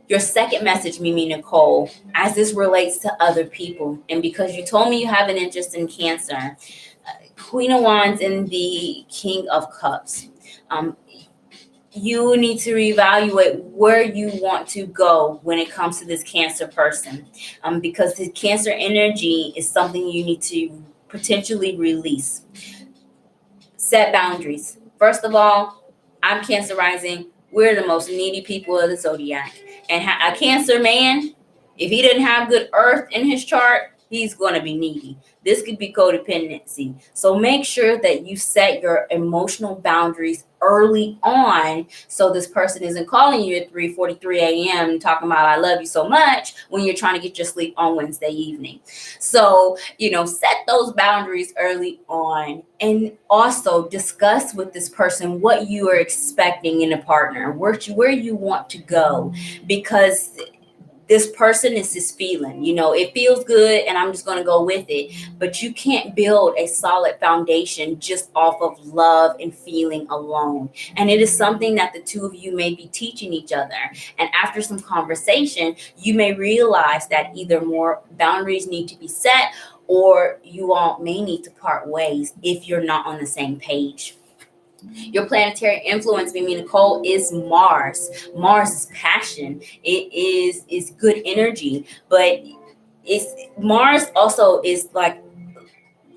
Your second message, Mimi Nicole, as this relates to other people, and because you told me you have an interest in Cancer, Queen of Wands and the King of Cups, you need to reevaluate where you want to go when it comes to this Cancer person, because the Cancer energy is something you need to potentially release. Set boundaries. First of all, I'm Cancer rising. We're the most needy people of the zodiac. And a Cancer man, if he didn't have good earth in his chart, he's going to be needy. This could be codependency. So make sure that you set your emotional boundaries early on, so this person isn't calling you at 3:43 a.m. talking about I love you so much when you're trying to get your sleep on Wednesday evening. So, set those boundaries early on, and also discuss with this person what you are expecting in a partner, where you want to go, because this person is this feeling, it feels good and I'm just going to go with it. But you can't build a solid foundation just off of love and feeling alone. And it is something that the two of you may be teaching each other. And after some conversation, you may realize that either more boundaries need to be set, or you all may need to part ways if you're not on the same page. Your planetary influence, Mimi Nicole, is Mars. Mars is passion. It is good energy, but Mars also is like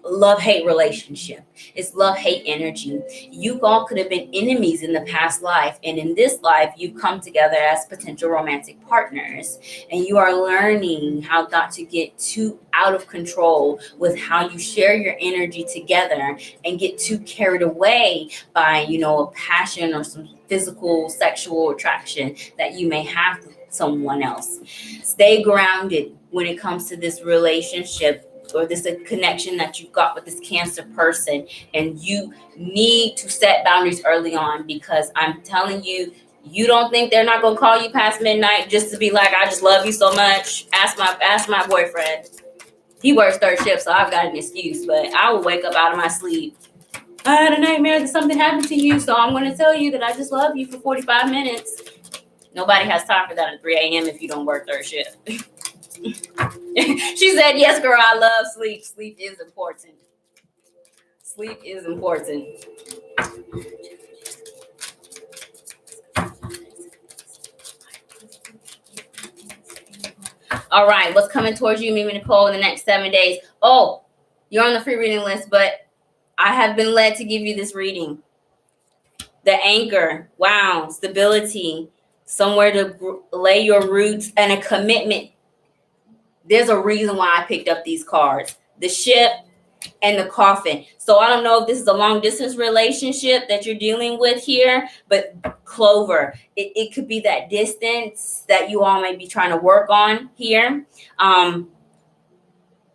love-hate relationship. It's love-hate energy. You all could have been enemies in the past life, and in this life you've come together as potential romantic partners, and you are learning how not to get too out of control with how you share your energy together and get too carried away by a passion or some physical sexual attraction that you may have to someone else. Stay grounded when it comes to this relationship or this connection that you've got with this Cancer person, and you need to set boundaries early on, because I'm telling you, you don't think they're not going to call you past midnight just to be like, I just love you so much. Ask my boyfriend. He works third shift, so I've got an excuse, but I will wake up out of my sleep. I had a nightmare that something happened to you, so I'm going to tell you that I just love you for 45 minutes. Nobody has time for that at 3 a.m. if you don't work third shift. She said, yes, girl, I love sleep. Sleep is important. Sleep is important. All right, what's coming towards you, Mimi Nicole, in the next 7 days? Oh, you're on the free reading list, but I have been led to give you this reading. The anchor, wow, stability, somewhere to lay your roots, and a commitment. There's a reason why I picked up these cards. The ship, and the coffin. So I don't know if this is a long distance relationship that you're dealing with here, but Clover, it could be that distance that you all may be trying to work on here.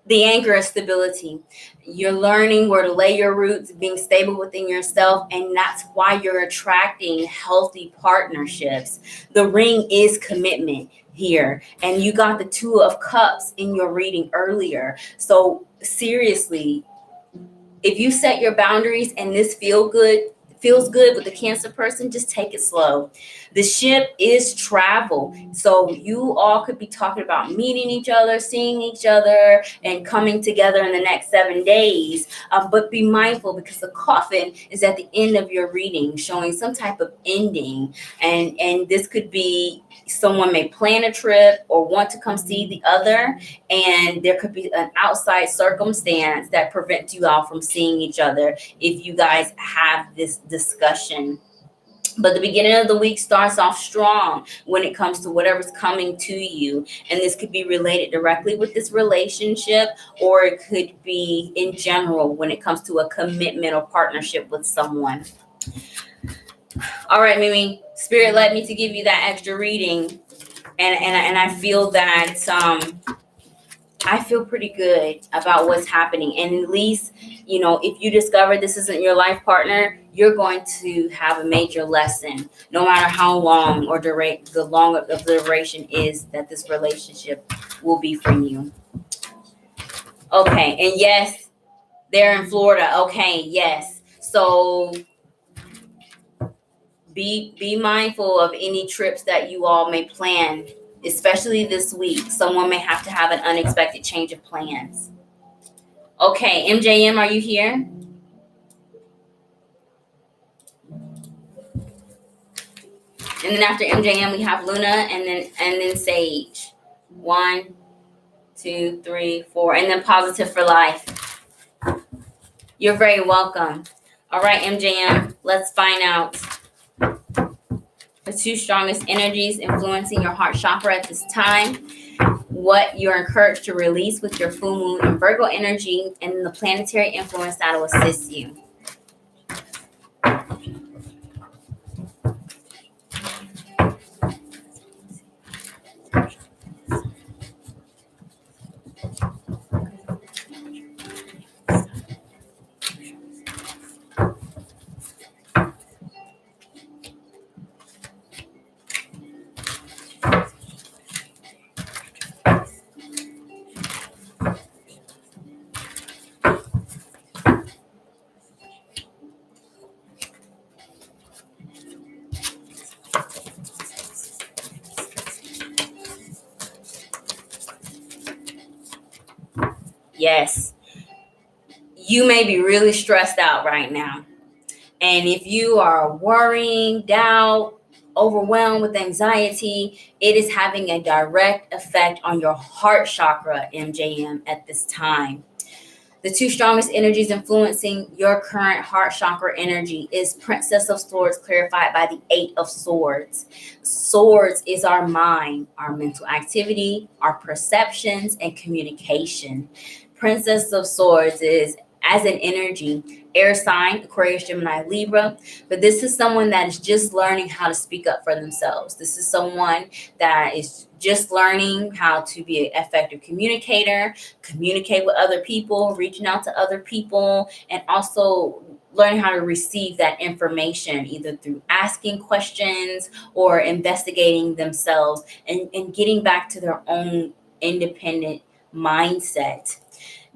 The anchor is stability. You're learning where to lay your roots, being stable within yourself, and that's why you're attracting healthy partnerships. The ring is commitment here, and you got the Two of Cups in your reading earlier. So seriously, if you set your boundaries and this feels good with the Cancer person, just take it slow. The ship is travel. So you all could be talking about meeting each other, seeing each other, and coming together in the next 7 days. But be mindful, because the coffin is at the end of your reading, showing some type of ending. And this could be someone may plan a trip or want to come see the other, and there could be an outside circumstance that prevents you all from seeing each other if you guys have this discussion. But the beginning of the week starts off strong when it comes to whatever's coming to you. And this could be related directly with this relationship, or it could be in general when it comes to a commitment or partnership with someone. All right, Mimi, Spirit led me to give you that extra reading. And I feel that I feel pretty good about what's happening. And at least, if you discover this isn't your life partner, you're going to have a major lesson, no matter how long or the long of the duration is that this relationship will be for you. Okay, and yes, they're in Florida. Okay, yes. So be mindful of any trips that you all may plan, especially this week. Someone may have to have an unexpected change of plans. Okay, MJM, are you here? And then after MJM, we have Luna, and then Sage. 1, 2, 3, 4, and then Positive for Life. You're very welcome. All right, MJM, let's find out the 2 strongest energies influencing your heart chakra at this time, what you're encouraged to release with your full moon and Virgo energy, and the planetary influence that will assist you. Yes, you may be really stressed out right now. And if you are worrying, doubt, overwhelmed with anxiety, it is having a direct effect on your heart chakra, MJM, at this time. The 2 strongest energies influencing your current heart chakra energy is Princess of Swords, clarified by the 8 of Swords. Swords is our mind, our mental activity, our perceptions, and communication. Princess of Swords is, as an energy, air sign, Aquarius, Gemini, Libra. But this is someone that is just learning how to speak up for themselves. This is someone that is just learning how to be an effective communicator, communicate with other people, reaching out to other people, and also learning how to receive that information, either through asking questions or investigating themselves, and getting back to their own independent mindset.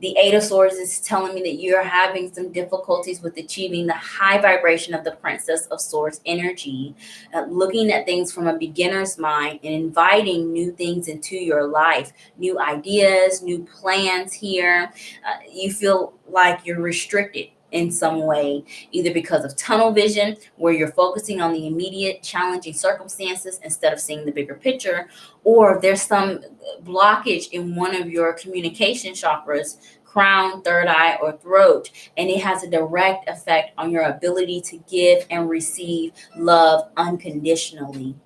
The 8 of Swords is telling me that you're having some difficulties with achieving the high vibration of the Princess of Swords energy, looking at things from a beginner's mind and inviting new things into your life, new ideas, new plans here. You feel like you're restricted in some way, either because of tunnel vision, where you're focusing on the immediate challenging circumstances instead of seeing the bigger picture, or there's some blockage in one of your communication chakras, crown, third eye, or throat, and it has a direct effect on your ability to give and receive love unconditionally.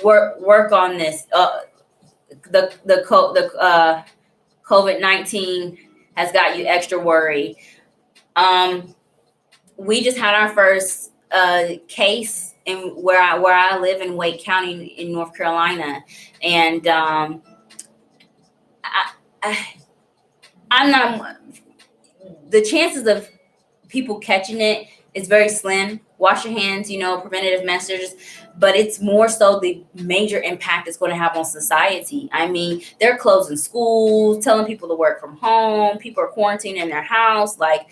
Work on this. The COVID-19 has got you extra worried. We just had our first case in where I live in Wake County in North Carolina, and I'm not. The chances of people catching it is very slim. Wash your hands, preventative measures, but it's more so the major impact it's going to have on society. I mean, they're closing schools, telling people to work from home. People are quarantining in their house. Like,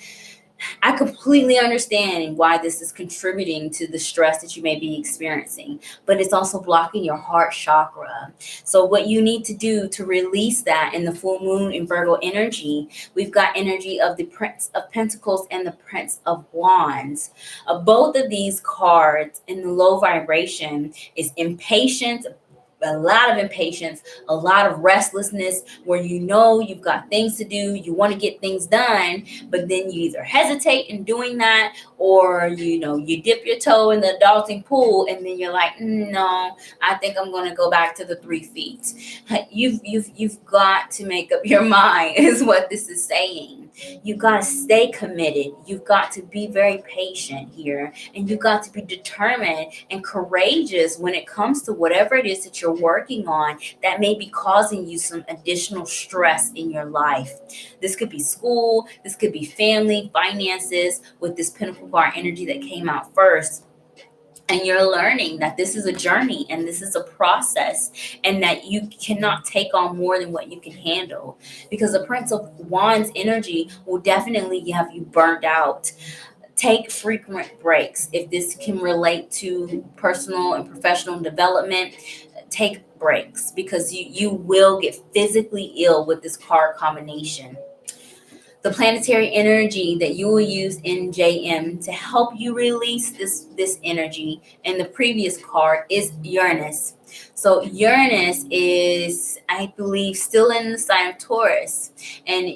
I completely understand why this is contributing to the stress that you may be experiencing, but it's also blocking your heart chakra. So what you need to do to release that in the full moon in Virgo energy, we've got energy of the Prince of Pentacles and the Prince of Wands. Both of these cards in the low vibration is impatience, a lot of impatience, a lot of restlessness, where you've got things to do, you want to get things done, but then you either hesitate in doing that, or you dip your toe in the adulting pool, and then you're like, no, I think I'm going to go back to the 3 feet. You've got to make up your mind, is what this is saying. You've got to stay committed. You've got to be very patient here, and you've got to be determined and courageous when it comes to whatever it is that you're working on that may be causing you some additional stress in your life. This could be school, this could be family, finances, with this Pentacle Bar energy that came out first. And you're learning that this is a journey and this is a process, and that you cannot take on more than what you can handle, because the Prince of Wands energy will definitely have you burnt out. Take frequent breaks. If this can relate to personal and professional development, take breaks, because you will get physically ill with this card combination. The planetary energy that you will use in JM to help you release this energy in the previous card is Uranus. So Uranus is, I believe, still in the sign of Taurus, and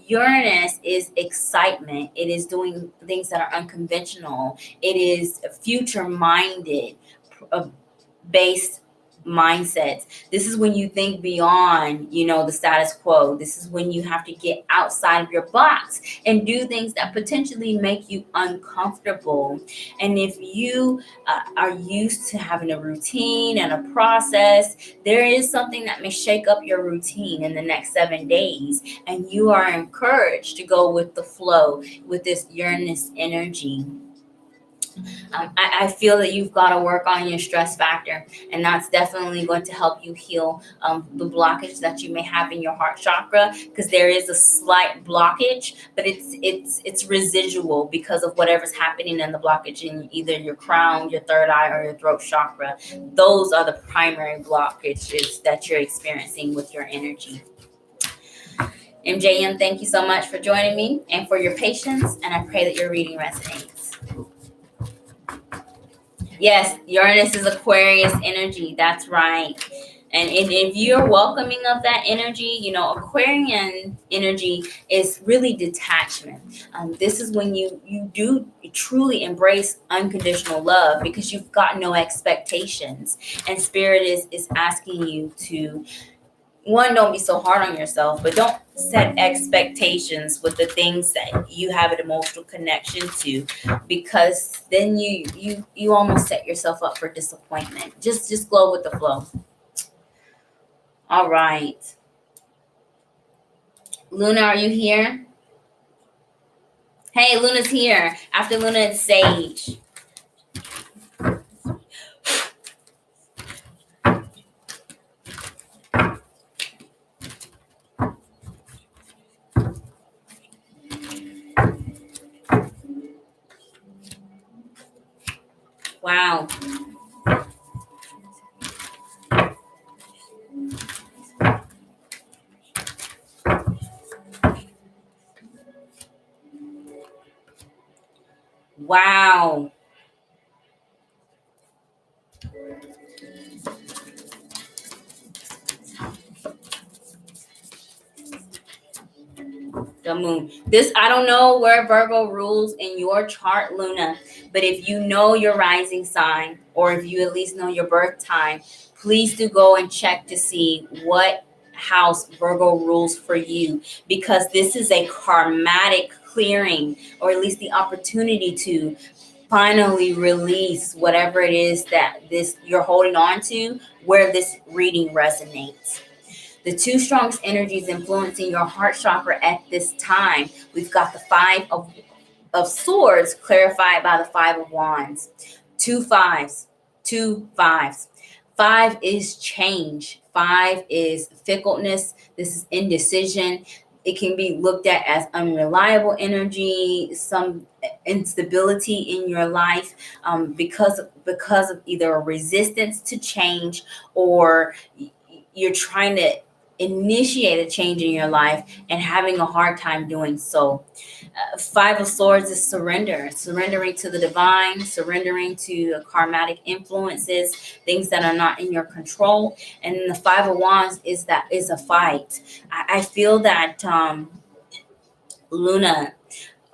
Uranus is excitement. It is doing things that are unconventional. It is future-minded, based mindsets. This is when you think beyond, the status quo. This is when you have to get outside of your box and do things that potentially make you uncomfortable. And if you are used to having a routine and a process, there is something that may shake up your routine in the next 7 days, and you are encouraged to go with the flow with this Uranus energy. I feel that you've got to work on your stress factor, and that's definitely going to help you heal the blockage that you may have in your heart chakra, because there is a slight blockage, but it's residual because of whatever's happening in the blockage in either your crown, your third eye, or your throat chakra. Those are the primary blockages that you're experiencing with your energy. MJM, thank you so much for joining me and for your patience, and I pray that your reading resonates. Yes, Uranus is Aquarius energy. That's right. And if you're welcoming of that energy, Aquarian energy is really detachment. This is when you do truly embrace unconditional love, because you've got no expectations. And Spirit is asking you to, one, don't be so hard on yourself, but don't set expectations with the things that you have an emotional connection to, because then you almost set yourself up for disappointment. Just go with the flow. All right. Luna, are you here? Hey, Luna's here. After Luna, it's Sage. Wow. Wow. The moon. This, I don't know where Virgo rules in your chart, Luna, but if you know your rising sign, or if you at least know your birth time, please do go and check to see what house Virgo rules for you, because this is a karmatic clearing, or at least the opportunity to finally release whatever it is that this you're holding on to, where this reading resonates. The two strongest energies influencing your heart chakra at this time, we've got the Five of Swords clarified by the Five of Wands. Two fives. Five is change. Five is fickleness. This is indecision. It can be looked at as unreliable energy, some instability in your life, because of either a resistance to change, or you're trying to initiate a change in your life and having a hard time doing so. Five of Swords is surrendering to the divine, surrendering to karmatic influences, things that are not in your control. And then the Five of Wands is a fight. I feel that, Luna,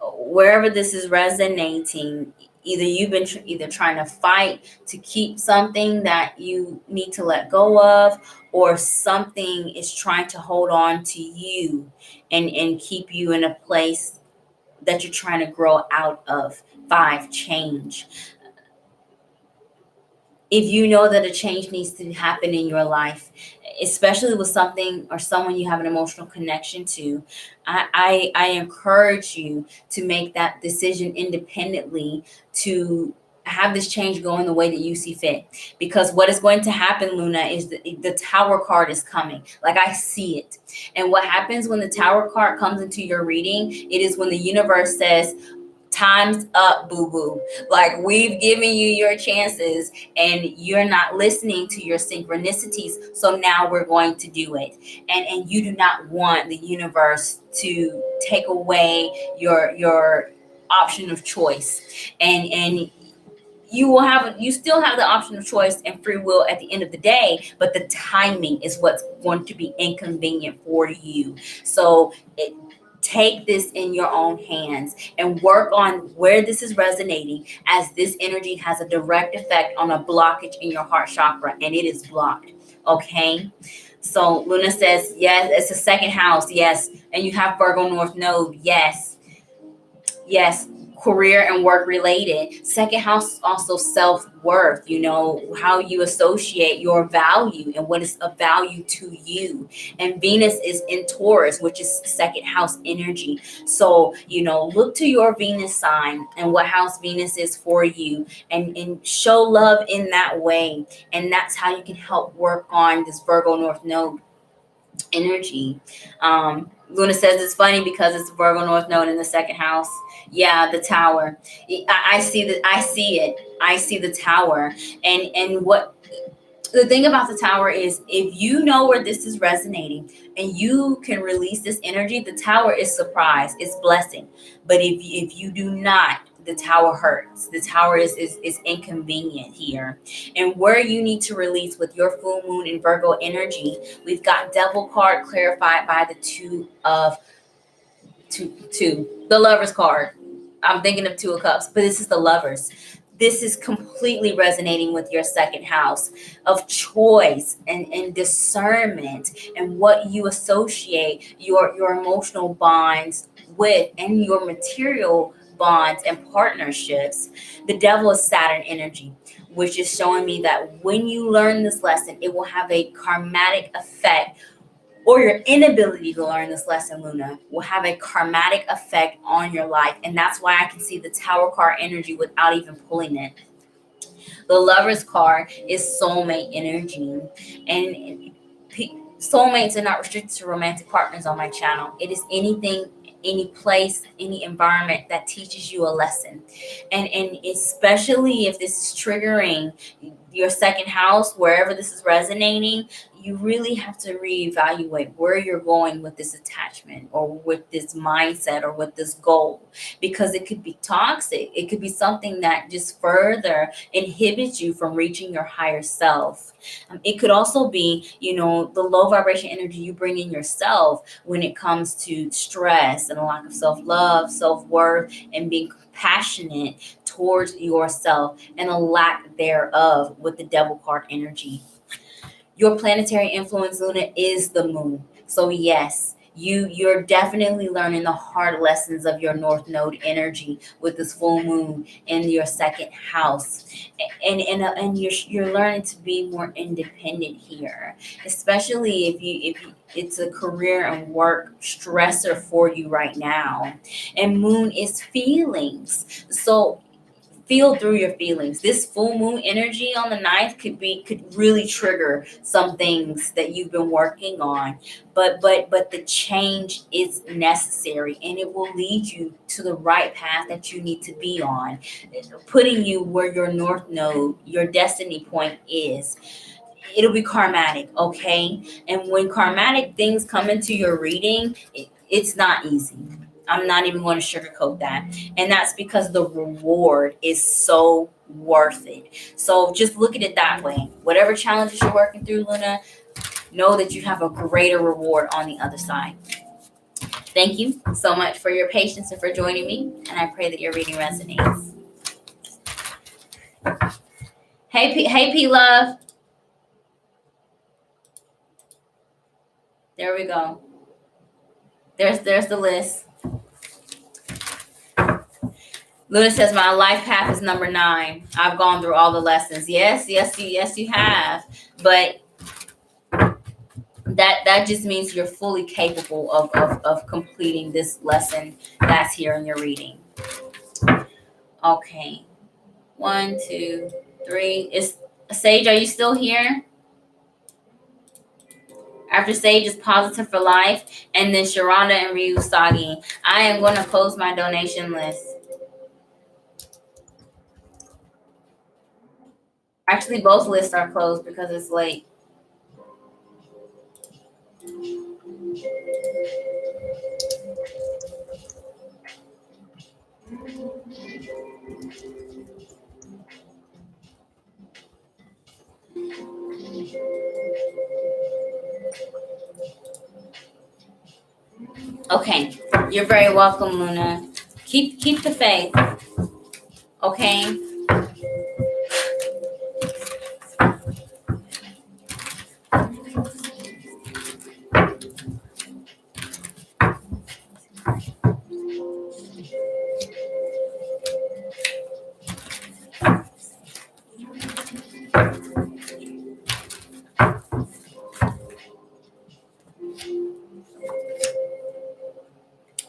wherever this is resonating, either you've been either trying to fight to keep something that you need to let go of, or something is trying to hold on to you and keep you in a place that you're trying to grow out of. Five, change. If you know that a change needs to happen in your life, especially with something or someone you have an emotional connection to, I encourage you to make that decision independently, to have this change go in the way that you see fit. Because what is going to happen, Luna, is the Tower card is coming. Like, I see it. And what happens when the Tower card comes into your reading, it is when the universe says, time's up, boo-boo. Like, we've given you your chances and you're not listening to your synchronicities, so now we're going to do it. And you do not want the universe to take away your option of choice. And you still have the option of choice and free will at the end of the day, but the timing is what's going to be inconvenient for you. So take this in your own hands and work on where this is resonating, as this energy has a direct effect on a blockage in your heart chakra, and it is blocked. Okay. So Luna says, yes, it's the second house. Yes. And you have Virgo North Node. Yes. Career and work related. Second house, also self-worth, how you associate your value and what is of value to you. And Venus is in Taurus, which is second house energy. So, look to your Venus sign and what house Venus is for you, and show love in that way. And that's how you can help work on this Virgo North Node energy. Luna says it's funny because it's Virgo North Node in the second house. Yeah, the Tower. I see that. I see it. I see the Tower. And what the thing about the Tower is, if you know where this is resonating and you can release this energy, the Tower is surprise. It's blessing. But if you do not, the Tower hurts. The Tower is inconvenient here. And where you need to release with your full moon in Virgo energy, we've got Devil card clarified by the two, the Lovers card. I'm thinking of Two of Cups, but this is the Lovers. This is completely resonating with your second house of choice and discernment, and what you associate your emotional bonds with, and your material bonds and partnerships. The Devil is Saturn energy, which is showing me that when you learn this lesson, it will have a karmatic effect, or your inability to learn this lesson, Luna, will have a karmatic effect on your life. And that's why I can see the Tower card energy without even pulling it. The Lovers card is soulmate energy. And soulmates are not restricted to romantic partners on my channel. It is anything, any place, any environment that teaches you a lesson. And especially if this is triggering your second house, wherever this is resonating, you really have to reevaluate where you're going with this attachment, or with this mindset, or with this goal, because it could be toxic. It could be something that just further inhibits you from reaching your higher self. It could also be, the low vibration energy you bring in yourself when it comes to stress and a lack of self-love, self-worth, and being compassionate towards yourself, and a lack thereof with the Devil card energy. Your planetary influence, Luna, is the moon. So yes, you're definitely learning the hard lessons of your North Node energy with this full moon in your second house, and you're learning to be more independent here, especially if it's a career and work stressor for you right now. And moon is feelings, so feel through your feelings. This full moon energy on the ninth could really trigger some things that you've been working on. But the change is necessary, and it will lead you to the right path that you need to be on, putting you where your North Node, your destiny point is. It'll be karmatic, okay? And when karmatic things come into your reading, it's not easy. I'm not even going to sugarcoat that. And that's because the reward is so worth it. So just look at it that way. Whatever challenges you're working through, Luna, know that you have a greater reward on the other side. Thank you so much for your patience and for joining me. And I pray that your reading resonates. Hey, P Love. There we go. There's the list. Luna says my life path is number 9. I've gone through all the lessons. Yes, you have. But that just means you're fully capable of completing this lesson that's here in your reading. Okay. 1, 2, 3. Is Sage, are you still here? After Sage is Positive for Life, and then Sharonda and Ryu Sagi. I am going to close my donation list. Actually, both lists are closed because it's late. Okay, you're very welcome, Luna. Keep the faith. Okay.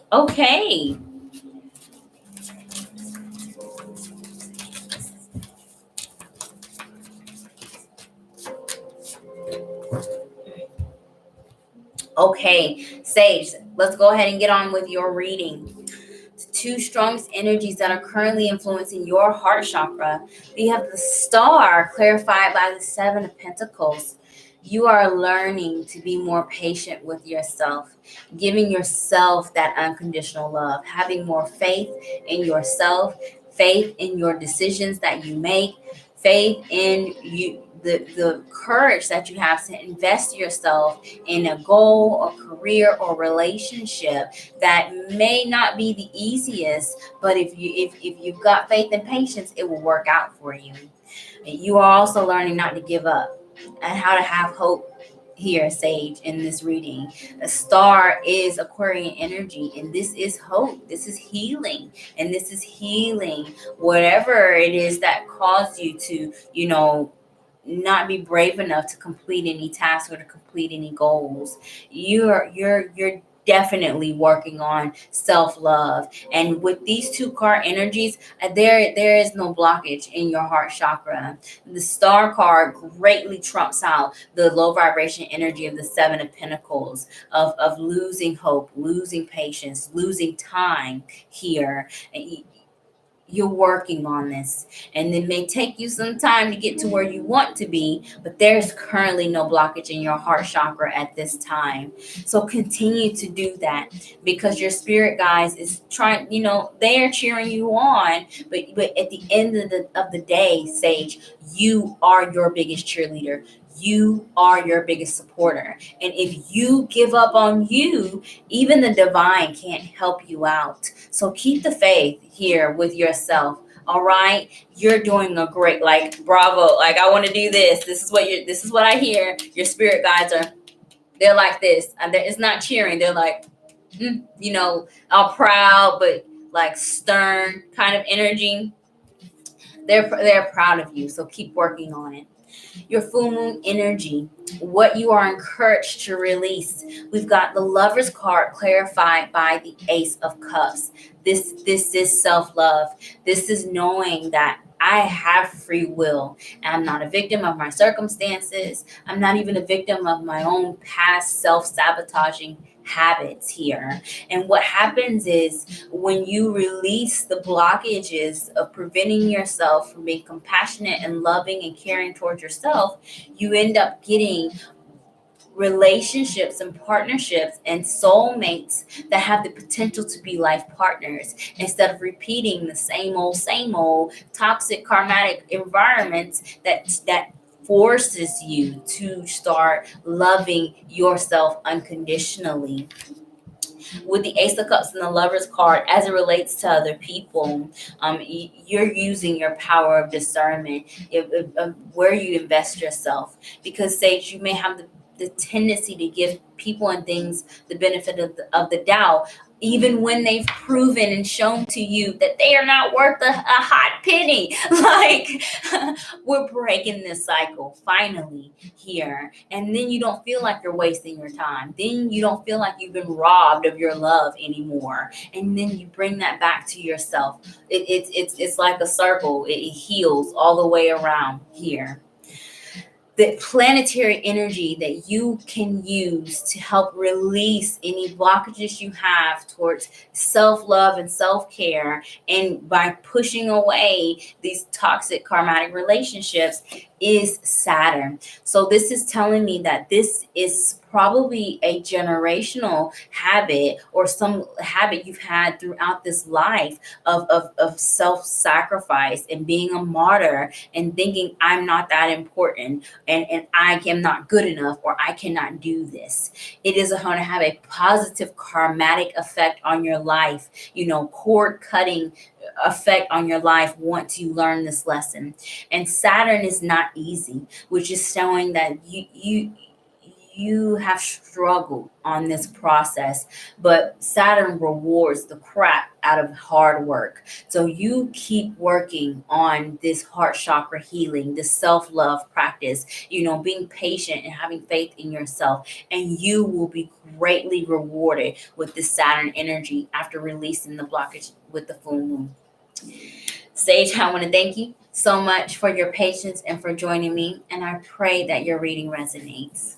Okay. Okay, Sage, let's go ahead and get on with your reading. The 2 strongest energies that are currently influencing your heart chakra. We have the Star, clarified by the 7 of Pentacles. You are learning to be more patient with yourself, giving yourself that unconditional love, having more faith in yourself, faith in your decisions that you make, faith in you, the courage that you have to invest yourself in a goal, a career, or relationship that may not be the easiest, but if you've got faith and patience, it will work out for you. You are also learning not to give up and how to have hope here, Sage, in this reading. A Star is Aquarian energy, and this is hope. This is healing, and this is healing whatever it is that caused you to, not be brave enough to complete any tasks or to complete any goals. You're definitely working on self-love. And with these 2 card energies, there is no blockage in your heart chakra. The Star card greatly trumps out the low vibration energy of the 7 of Pentacles, of losing hope, losing patience, losing time here. You're working on this, and it may take you some time to get to where you want to be, but there's currently no blockage in your heart chakra at this time. So continue to do that, because your spirit guides is trying, they are cheering you on, but at the end of the day, Sage, you are your biggest cheerleader. You are your biggest supporter. And if you give up on you, even the divine can't help you out. So keep the faith here with yourself. All right. You're doing a great, like, bravo. Like, I want to do this. This is what I hear. Your spirit guides they're like this. And it's not cheering. They're like, all proud, but like stern kind of energy. They're proud of you. So keep working on it. Your full moon energy, what you are encouraged to release. We've got the Lover's card clarified by the Ace of Cups. This is self-love. This is knowing that I have free will. And I'm not a victim of my circumstances. I'm not even a victim of my own past self-sabotaging habits here. And what happens is when you release the blockages of preventing yourself from being compassionate and loving and caring towards yourself, you end up getting relationships and partnerships and soulmates that have the potential to be life partners, instead of repeating the same old toxic karmatic environments that forces you to start loving yourself unconditionally. With the Ace of Cups and the Lover's card, as it relates to other people, you're using your power of discernment where you invest yourself. Because, Sage, you may have the tendency to give people and things the benefit of the doubt, even when they've proven and shown to you that they are not worth a hot penny. Like, we're breaking this cycle finally here. And then you don't feel like you're wasting your time. Then you don't feel like you've been robbed of your love anymore. And then you bring that back to yourself. It's like a circle. It heals all the way around here. The planetary energy that you can use to help release any blockages you have towards self-love and self-care, and by pushing away these toxic karmatic relationships, is Saturn. So this is telling me that this is probably a generational habit, or some habit you've had throughout this life of self-sacrifice and being a martyr and thinking I'm not that important, and I am not good enough, or I cannot do this. It is going to have a positive karmatic effect on your life, cord cutting effect on your life once you learn this lesson. And Saturn is not easy, which is showing that you have struggled on this process, but Saturn rewards the crap out of hard work. So you keep working on this heart chakra healing, this self-love practice, being patient and having faith in yourself, and you will be greatly rewarded with this Saturn energy after releasing the blockage with the full moon. Sage, I want to thank you so much for your patience and for joining me, and I pray that your reading resonates.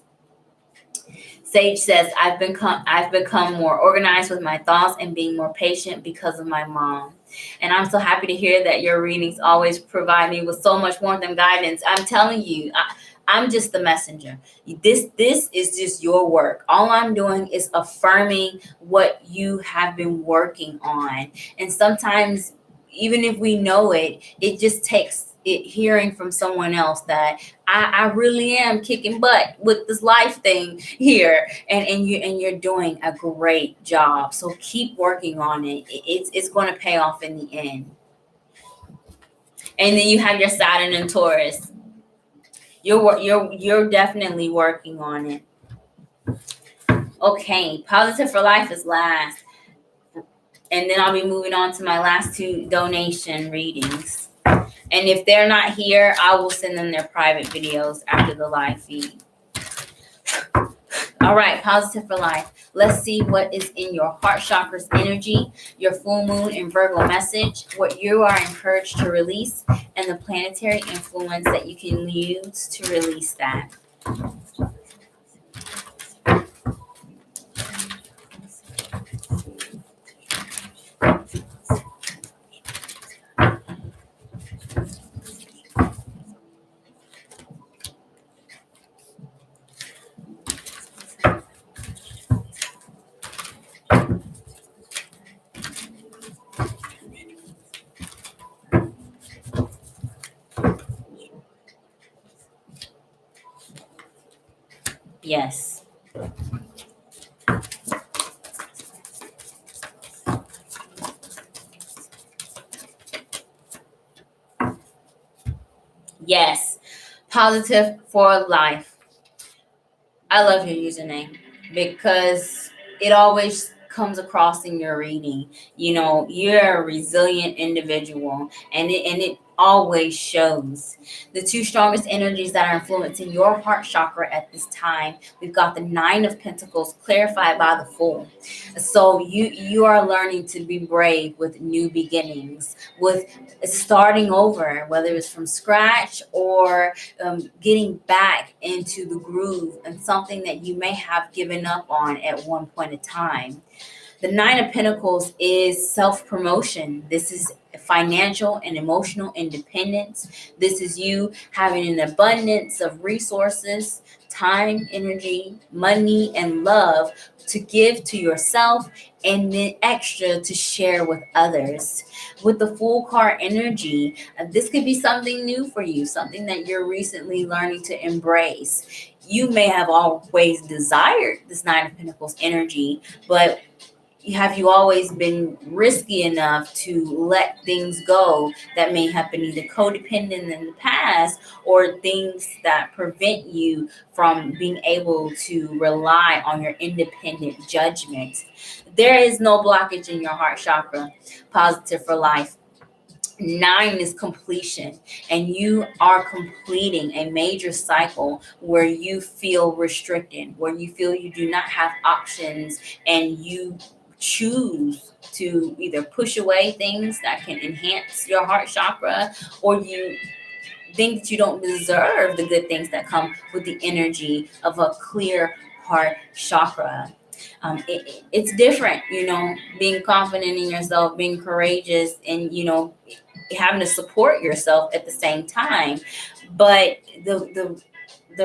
Sage says, I've become more organized with my thoughts and being more patient because of my mom. And I'm so happy to hear that your readings always provide me with so much warmth and guidance. I'm telling you, I'm just the messenger. This is just your work. All I'm doing is affirming what you have been working on. And sometimes, even if we know it, it just takes it hearing from someone else that I really am kicking butt with this life thing here, and you're doing a great job. So keep working on it. It's going to pay off in the end. And then you have your Saturn and Taurus. You're definitely working on it. Okay, Positive for Life is last. And then I'll be moving on to my last two donation readings. And if they're not here, I will send them their private videos after the live feed. All right, Positive for Life. Let's see what is in your heart chakra's energy, your full moon and Virgo message, what you are encouraged to release, and the planetary influence that you can use to release that. Yes. Positive for life. I love your username because it always comes across in your reading. You know, you're a resilient individual, and it always shows. The two strongest energies that are influencing your heart chakra at this time, we've got the Nine of Pentacles clarified by the Fool. So you are learning to be brave with new beginnings, with starting over, whether it's from scratch or getting back into the groove and something that you may have given up on at one point in time. The Nine of Pentacles is self-promotion. This is financial and emotional independence. This is you having an abundance of resources, time, energy, money, and love to give to yourself, and then extra to share with others. With the Fool card energy, this could be something new for you, something that you're recently learning to embrace. You may have always desired this Nine of Pentacles energy, but have you always been risky enough to let things go that may have been either codependent in the past or things that prevent you from being able to rely on your independent judgment? There is no blockage in your heart chakra. Positive for life. 9 is completion, and you are completing a major cycle where you feel restricted, where you feel you do not have options, and you choose to either push away things that can enhance your heart chakra, or you think that you don't deserve the good things that come with the energy of a clear heart chakra. It's different, being confident in yourself, being courageous, and having to support yourself at the same time. But the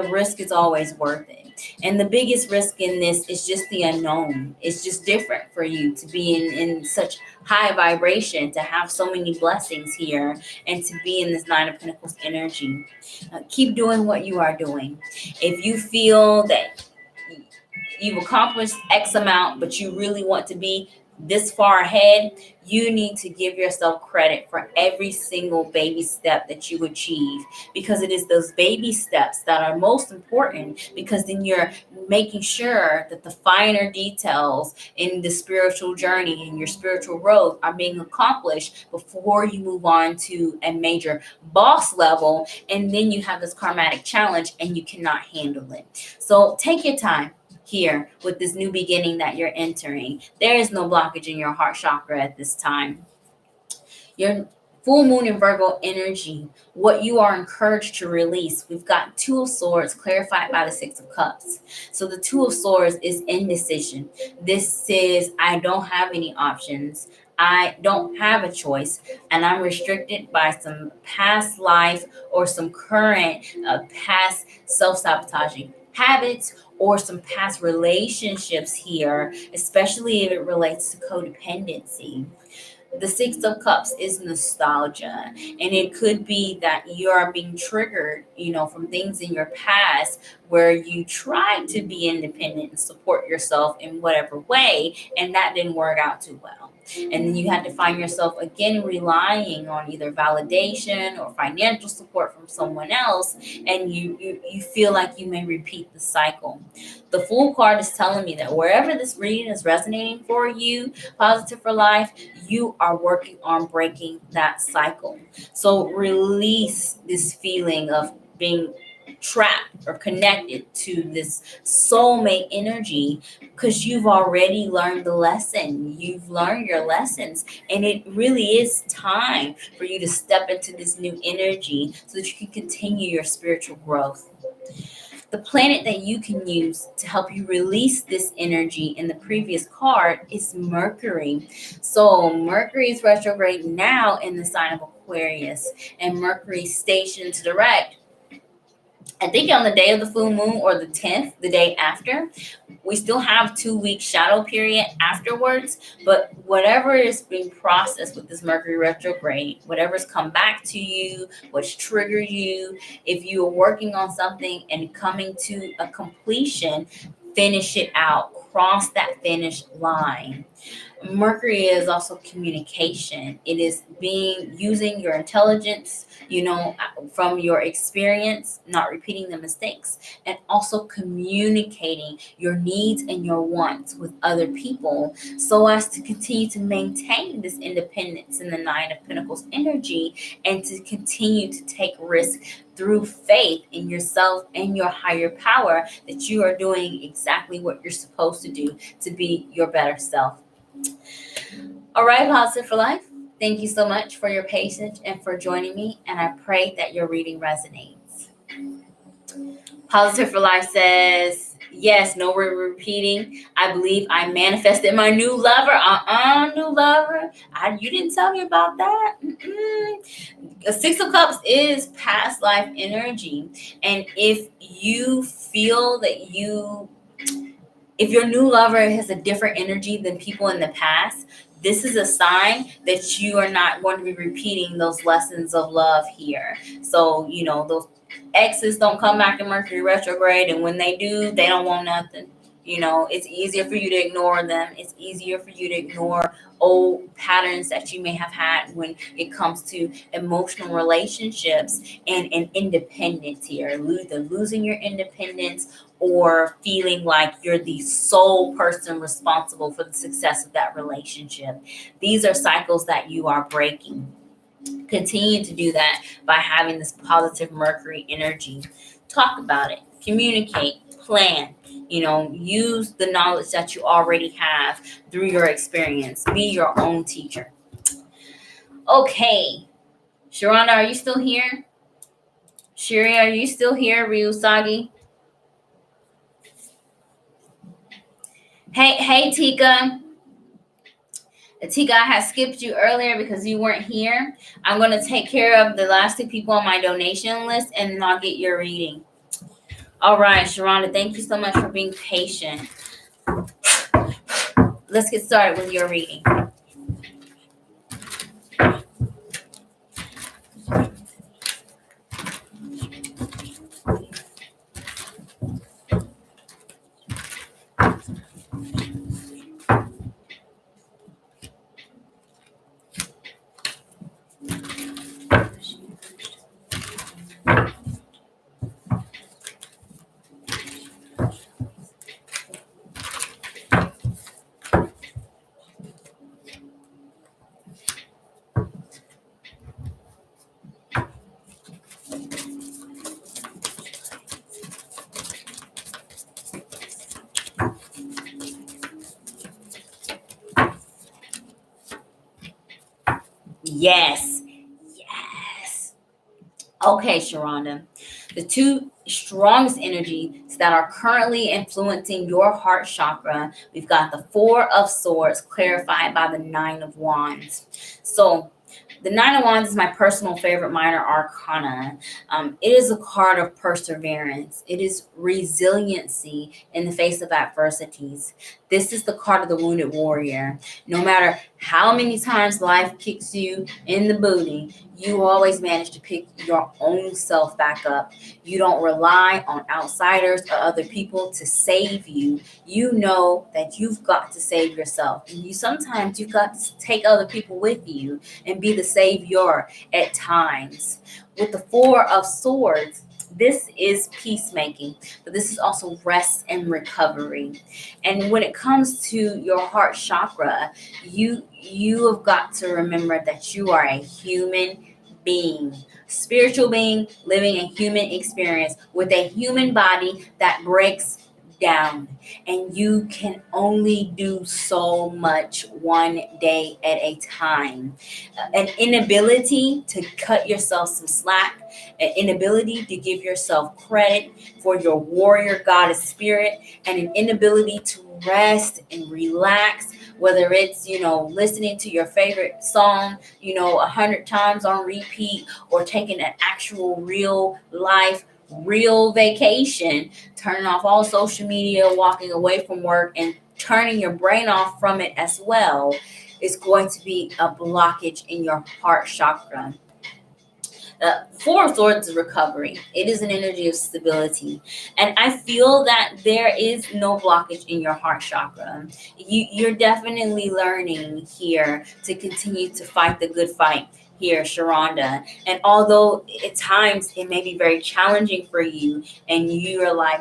risk is always worth it. And the biggest risk in this is just the unknown. It's just different for you to be in such high vibration, to have so many blessings here, and to be in this Nine of Pentacles energy. Keep doing what you are doing. If you feel that you've accomplished X amount, but you really want to be this far ahead, you need to give yourself credit for every single baby step that you achieve, because it is those baby steps that are most important, because then you're making sure that the finer details in the spiritual journey and your spiritual growth are being accomplished before you move on to a major boss level, and then you have this karmatic challenge and you cannot handle it. So take your time here with this new beginning that you're entering. There is no blockage in your heart chakra at this time. Your full moon in Virgo energy, what you are encouraged to release. We've got Two of Swords clarified by the Six of Cups. So the Two of Swords is indecision. This is, I don't have any options. I don't have a choice, and I'm restricted by some past life or some current past self-sabotaging habits, or some past relationships here, especially if it relates to codependency. The Six of Cups is nostalgia, and it could be that you are being triggered, from things in your past where you tried to be independent and support yourself in whatever way, and that didn't work out too well. And then you had to find yourself again relying on either validation or financial support from someone else, and you feel like you may repeat the cycle. The Fool card is telling me that wherever this reading is resonating for you, positive for life, you are working on breaking that cycle. So release this feeling of being trapped or connected to this soulmate energy, because you've already learned the lesson. You've learned your lessons, and it really is time for you to step into this new energy so that you can continue your spiritual growth. The planet that you can use to help you release this energy in the previous card is Mercury. So Mercury is retrograde now in the sign of Aquarius, and Mercury stations direct, I think, on the day of the full moon or the 10th, the day after. We still have 2 week shadow period afterwards, but whatever is being processed with this Mercury retrograde, whatever's come back to you, what's triggered you, if you are working on something and coming to a completion, finish it out, cross that finish line. Mercury is also communication. It is using your intelligence, from your experience, not repeating the mistakes, and also communicating your needs and your wants with other people so as to continue to maintain this independence in the Nine of Pentacles energy and to continue to take risk through faith in yourself and your higher power that you are doing exactly what you're supposed to do to be your better self. All right, Positive for Life. Thank you so much for your patience and for joining me, and I pray that your reading resonates. Positive for Life says, yes, no repeating. I believe I manifested my new lover. New lover. You didn't tell me about that. The Six of Cups is past life energy. And if you feel that if your new lover has a different energy than people in the past, this is a sign that you are not going to be repeating those lessons of love here. So, those exes don't come back in Mercury retrograde, and when they do, they don't want nothing. It's easier for you to ignore them. It's easier for you to ignore old patterns that you may have had when it comes to emotional relationships and independence here. Either losing your independence or feeling like you're the sole person responsible for the success of that relationship. These are cycles that you are breaking. Continue to do that by having this positive Mercury energy. Talk about it, communicate, plan, use the knowledge that you already have through your experience. Be your own teacher. Okay. Sharana, are you still here? Shiri, are you still here? Ryusagi? Hey, Tika. Tika, I had skipped you earlier because you weren't here. I'm going to take care of the last two people on my donation list, and then I'll get your reading. All right, Sharona, thank you so much for being patient. Let's get started with your reading. Yes. Okay, Sharonda. The two strongest energies that are currently influencing your heart chakra, we've got the Four of Swords clarified by the Nine of Wands. So the Nine of Wands is my personal favorite minor arcana. It is a card of perseverance. It is resiliency in the face of adversities. This is the card of the wounded warrior. No matter how many times life kicks you in the booty, you always manage to pick your own self back up. You don't rely on outsiders or other people to save you. You know that you've got to save yourself. And sometimes you've got to take other people with you and be the savior at times. With the Four of Swords, this is peacemaking, but this is also rest and recovery. And when it comes to your heart chakra, you have got to remember that you are a human being, spiritual being, living a human experience with a human body that breaks down, and you can only do so much one day at a time. An inability to cut yourself some slack, an inability to give yourself credit for your warrior goddess spirit, and an inability to rest and relax, whether it's listening to your favorite song 100 times on repeat, or taking an actual real vacation, turning off all social media, walking away from work, and turning your brain off from it as well, is going to be a blockage in your heart chakra. Four of Swords is recovery. It is an energy of stability. And I feel that there is no blockage in your heart chakra. You're definitely learning here to continue to fight the good fight here, Sharonda. And although at times it may be very challenging for you, and you're like,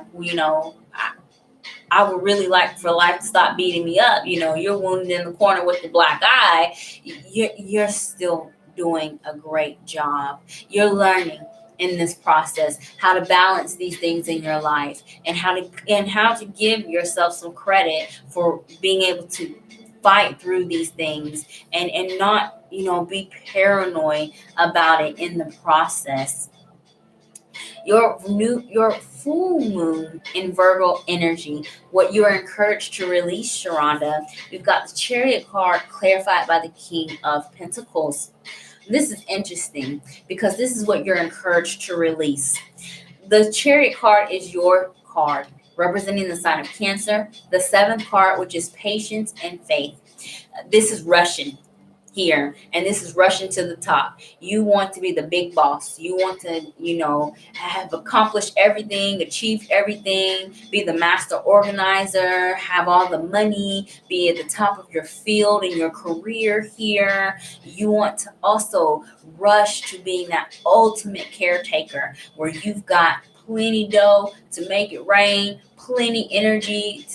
I would really like for life to stop beating me up. You're wounded in the corner with the black eye. You're still doing a great job. You're learning in this process how to balance these things in your life, and how to give yourself some credit for being able to fight through these things, and not be paranoid about it in the process. Your full moon in Virgo energy, what you are encouraged to release, Sharonda. We've got the Chariot card clarified by the King of Pentacles. This is interesting because this is what you're encouraged to release. The Chariot card is your card, representing the sign of Cancer. The 7th card, which is patience and faith. This is Russian here, and this is rushing to the top. You want to be the big boss. You want to, have accomplished everything, achieved everything, be the master organizer, have all the money, be at the top of your field in your career here. You want to also rush to being that ultimate caretaker where you've got plenty dough to make it rain, plenty energy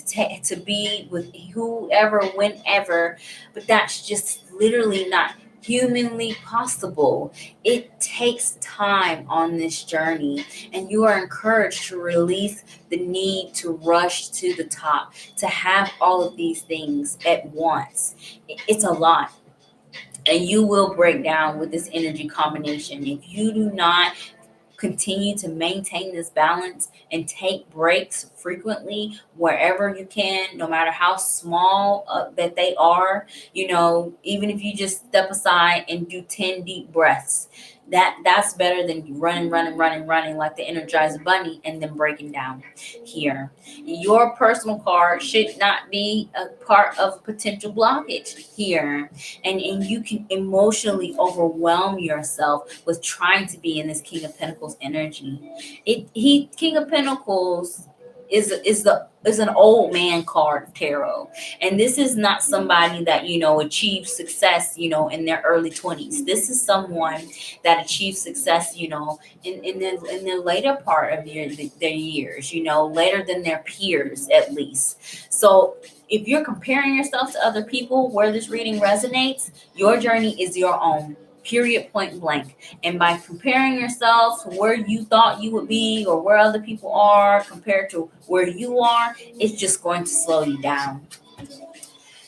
to be with whoever, whenever, but that's just literally not humanly possible. It takes time on this journey, and you are encouraged to release the need to rush to the top, to have all of these things at once. It's a lot, and you will break down with this energy combination if you do not continue to maintain this balance and take breaks frequently wherever you can, no matter how small that they are. Even if you just step aside and do 10 deep breaths, that's better than running like the Energizer Bunny and then breaking down here. Your personal card should not be a part of potential blockage here, and you can emotionally overwhelm yourself with trying to be in this King of Pentacles energy. King of Pentacles is an old man card of tarot, and this is not somebody that achieved success in their early 20s. This is someone that achieved success in the later part of their years, later than their peers at least. So if you're comparing yourself to other people where this reading resonates, your journey is your own. Period, point blank. And by comparing yourself to where you thought you would be or where other people are compared to where you are, it's just going to slow you down.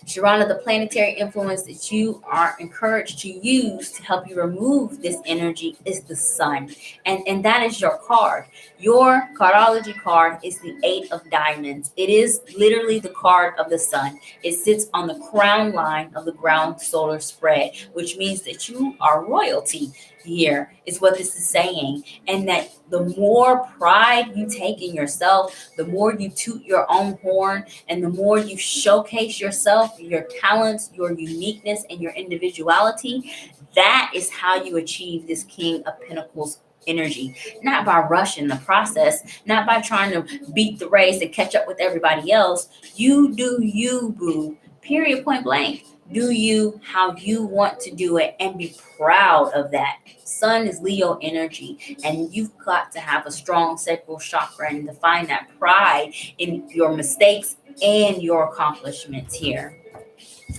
Sharonda, the planetary influence that you are encouraged to use to help you remove this energy is the sun. And that is your card. Your cardology card is the 8 of Diamonds. It is literally the card of the sun. It sits on the crown line of the ground solar spread, which means that you are royalty here, is what this is saying. And that the more pride you take in yourself, the more you toot your own horn, and the more you showcase yourself, your talents, your uniqueness, and your individuality, that is how you achieve this King of Pentacles energy. Not by rushing the process, not by trying to beat the race and catch up with everybody else. You do you, boo. Period, point blank. Do you how you want to do it, and be proud of that. Sun is Leo energy, and you've got to have a strong sacral chakra and to find that pride in your mistakes and your accomplishments here.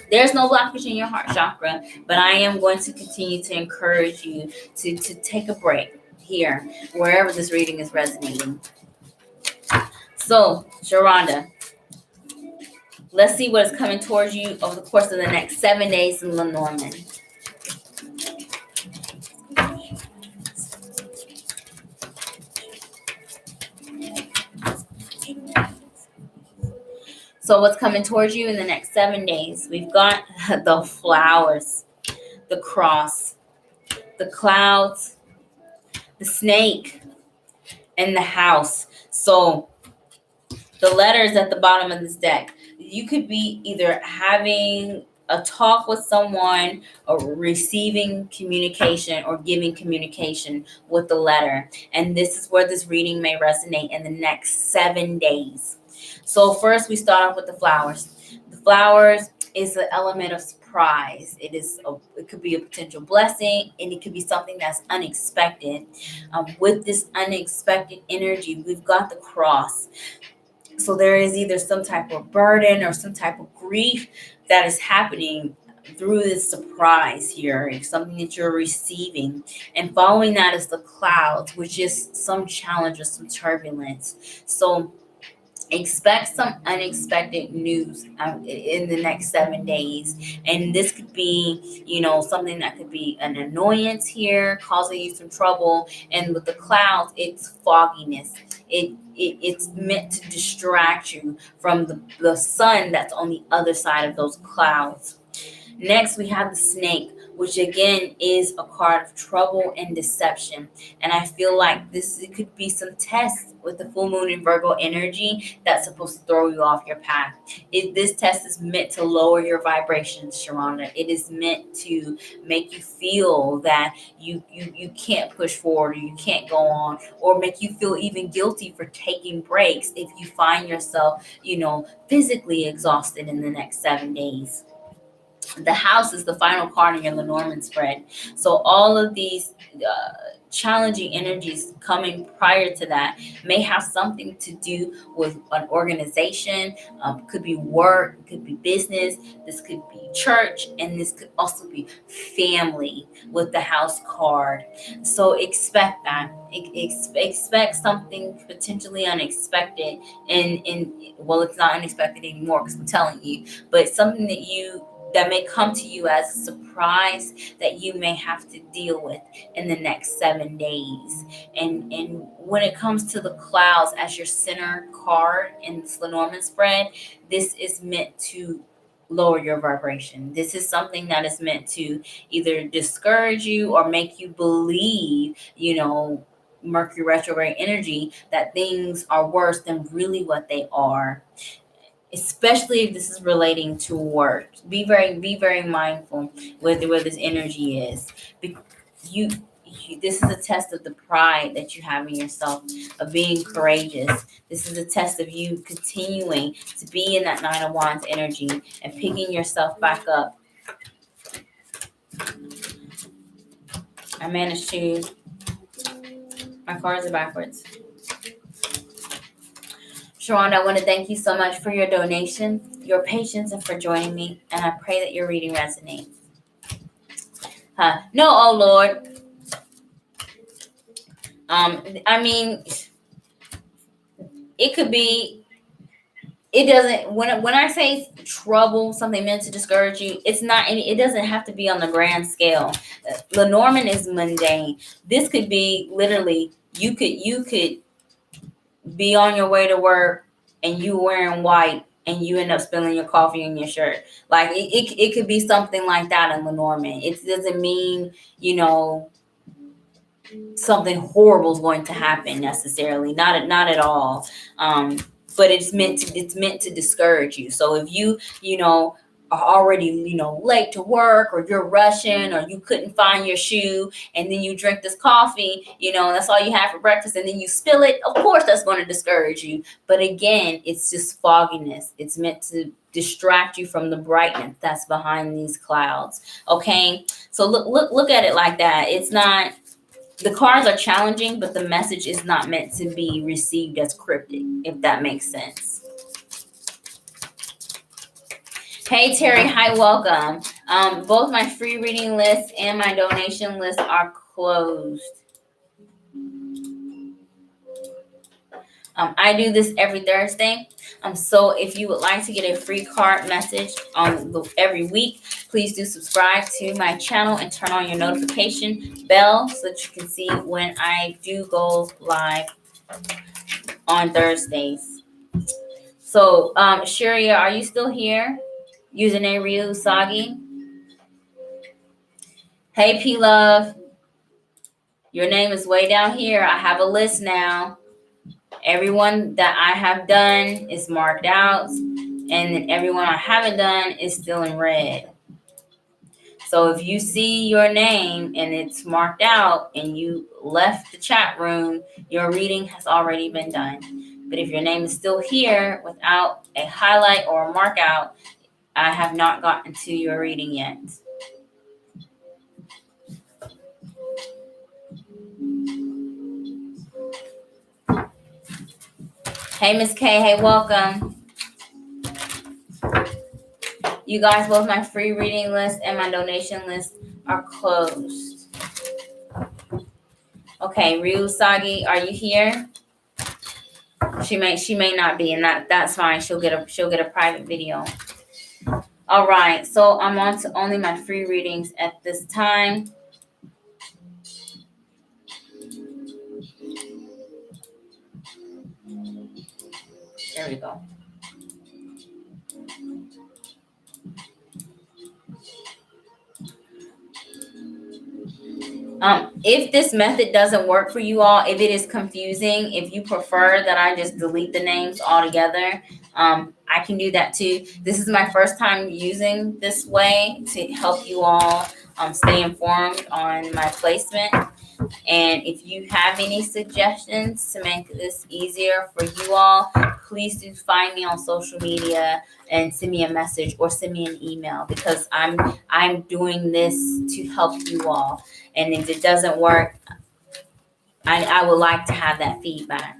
There's no blockage in your heart chakra, but I am going to continue to encourage you to take a break here, wherever this reading is resonating. So, Sharonda, let's see what is coming towards you over the course of the next 7 days in Lenormand. So what's coming towards you in the next 7 days? We've got the flowers, the cross, the clouds, the snake, and the house. So the letters at the bottom of this deck, you could be either having a talk with someone, or receiving communication or giving communication with the letter. And this is where this reading may resonate in the next 7 days. So first we start off with the flowers. The flowers is the element of surprise. It could be a potential blessing, and it could be something that's unexpected. With this unexpected energy, we've got the cross. So there is either some type of burden or some type of grief that is happening through this surprise here. It's something that you're receiving. And following that is the clouds, which is some challenge or some turbulence. So expect some unexpected news in the next 7 days. And this could be, something that could be an annoyance here, causing you some trouble. And with the clouds, it's fogginess. It's meant to distract you from the sun that's on the other side of those clouds. Next, we have the snake, which again is a card of trouble and deception. And I feel like it could be some tests with the full moon in Virgo energy that's supposed to throw you off your path. This test is meant to lower your vibrations, Sharonda. It is meant to make you feel that you can't push forward, or you can't go on, or make you feel even guilty for taking breaks if you find yourself, physically exhausted in the next 7 days. The house is the final card in your Lenormand spread. So all of these challenging energies coming prior to that may have something to do with an organization. Could be work, could be business, this could be church, and this could also be family with the house card. So expect that. Expect something potentially unexpected, and well, it's not unexpected anymore because I'm telling you, but something that may come to you as a surprise that you may have to deal with in the next 7 days. And when it comes to the clouds as your center card in the Lenormand spread, this is meant to lower your vibration. This is something that is meant to either discourage you or make you believe, Mercury retrograde energy, that things are worse than really what they are. Especially if this is relating to work, be very mindful where this energy is. This is a test of the pride that you have in yourself, of being courageous. This is a test of you continuing to be in that Nine of Wands energy and picking yourself back up. I managed to. My cards are backwards. Sharonda, I want to thank you so much for your donation, your patience, and for joining me. And I pray that your reading resonates. No, oh Lord. It could be. It doesn't. When I say trouble, something meant to discourage you, it's not. It doesn't have to be on the grand scale. Lenormand is mundane. This could be literally. You could be on your way to work and you wearing white and you end up spilling your coffee in your shirt. Like it could be something like that in Lenormand. It doesn't mean, something horrible is going to happen necessarily. Not at all. But it's meant to discourage you. So if you are already late to work, or you're rushing, or you couldn't find your shoe, and then you drink this coffee, that's all you have for breakfast, and then you spill it, of course that's going to discourage you. But again, it's just fogginess. It's meant to distract you from the brightness that's behind these clouds. Okay, so look at it like that. It's not. The cards are challenging, but the message is not meant to be received as cryptic, if that makes sense. Hey, Terry. Hi, welcome. Both my free reading list and my donation list are closed. I do this every Thursday. So if you would like to get a free card message every week, please do subscribe to my channel and turn on your notification bell so that you can see when I do go live on Thursdays. So, Sharia, are you still here? Username 𝐅𝐨𝐥𝐥𝐸. Hey, P-Love. Your name is way down here. I have a list now. Everyone that I have done is marked out, and everyone I haven't done is still in red. So if you see your name and it's marked out and you left the chat room, your reading has already been done. But if your name is still here without a highlight or a mark out, I have not gotten to your reading yet. Hey, Miss K. Hey, welcome. You guys, both my free reading list and my donation list are closed. Okay, Ryu Sagi, are you here? She may not be, and that's fine. She'll get a private video. All right, so I'm on to only my free readings at this time. There we go. If this method doesn't work for you all, if it is confusing, if you prefer that I just delete the names altogether, I can do that too. This is my first time using this way to help you all stay informed on my placement. And if you have any suggestions to make this easier for you all, please do find me on social media and send me a message or send me an email, because I'm doing this to help you all. And if it doesn't work, I would like to have that feedback.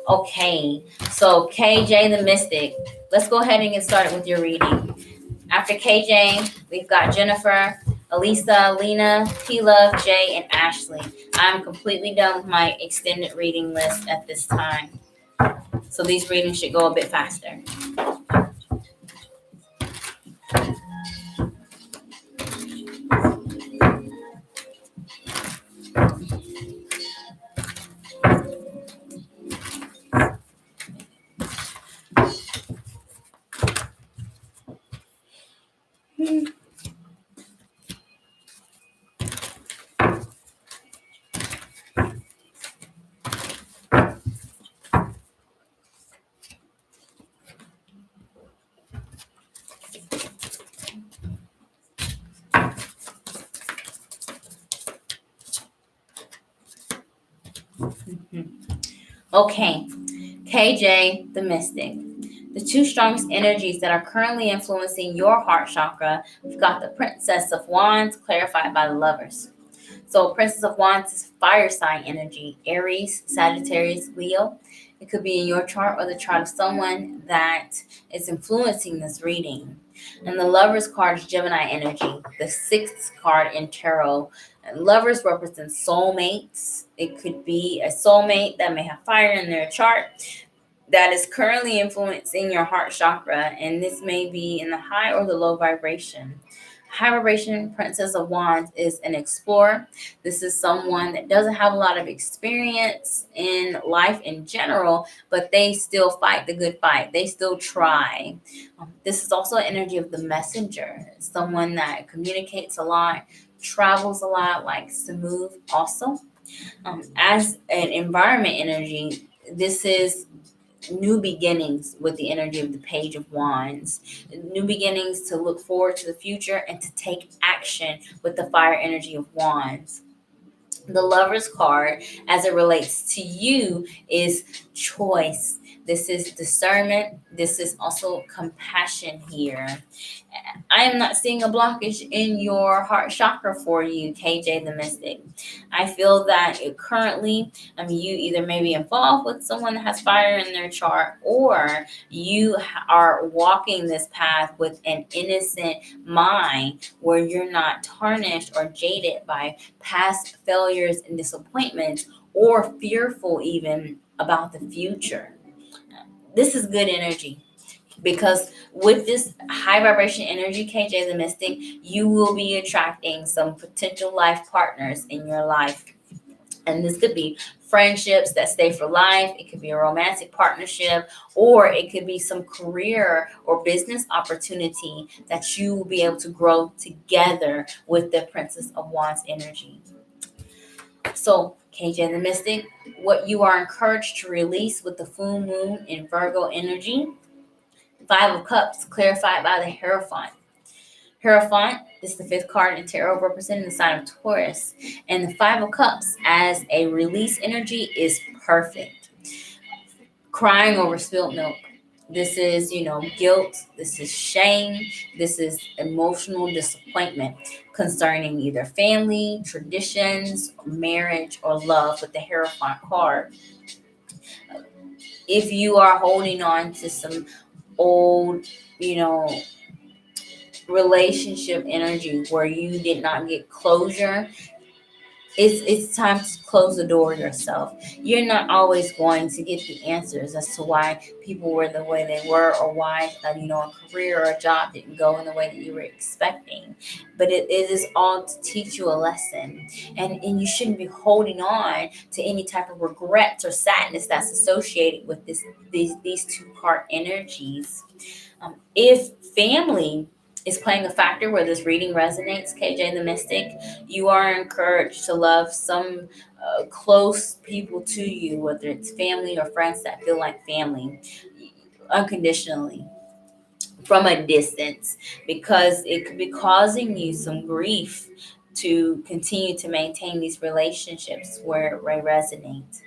Okay, so KJ the Mystic. Let's go ahead and get started with your reading. After KJ, we've got Jennifer, Elisa, Lena, P-Love, Jay, and Ashley. I'm completely done with my extended reading list at this time. So these readings should go a bit faster. Okay, KJ the Mystic. The two strongest energies that are currently influencing your heart chakra, we've got the Princess of Wands clarified by the Lovers. So Princess of Wands is fire sign energy, Aries, Sagittarius, Leo. It could be in your chart or the chart of someone that is influencing this reading. And the Lovers card is Gemini energy, the sixth card in tarot. And Lovers represent soulmates. It could be a soulmate that may have fire in their chart that is currently influencing your heart chakra, and this may be in the high or the low vibration. High vibration Princess of Wands is an explorer. This is someone that doesn't have a lot of experience in life in general, but they still fight the good fight. They still try. This is also an energy of the messenger, someone that communicates a lot, travels a lot, likes to move also. As an environment energy, this is new beginnings with the energy of the Page of Wands. New beginnings to look forward to the future and to take action with the fire energy of Wands. The Lover's card, as it relates to you, is choice. This is discernment. This is also compassion here. I am not seeing a blockage in your heart chakra for you, KJ the Mystic. I feel that currently, you either may be involved with someone that has fire in their chart, or you are walking this path with an innocent mind where you're not tarnished or jaded by past failures and disappointments, or fearful even about the future. This is good energy, because with this high vibration energy, KJ the Mystic, you will be attracting some potential life partners in your life. And this could be friendships that stay for life. It could be a romantic partnership, or it could be some career or business opportunity that you will be able to grow together with the Princess of Wands energy. So, KJ the Mystic, what you are encouraged to release with the full moon in Virgo energy. Five of Cups clarified by the Hierophant. Hierophant This is the 5th card in tarot, representing the sign of Taurus. And the 5 of Cups as a release energy is perfect. Crying over spilled milk. This is, guilt. This is shame. This is emotional disappointment concerning either family, traditions, marriage, or love with the Hierophant card. If you are holding on to some old, relationship energy where you did not get closure, it's time to close the door yourself. You're not always going to get the answers as to why people were the way they were, or why a career or a job didn't go in the way that you were expecting. But it is all to teach you a lesson, and you shouldn't be holding on to any type of regrets or sadness that's associated with these 2 card energies. If family is playing a factor where this reading resonates, KJ the Mystic, you are encouraged to love some close people to you, whether it's family or friends that feel like family, unconditionally, from a distance, because it could be causing you some grief to continue to maintain these relationships where they resonate.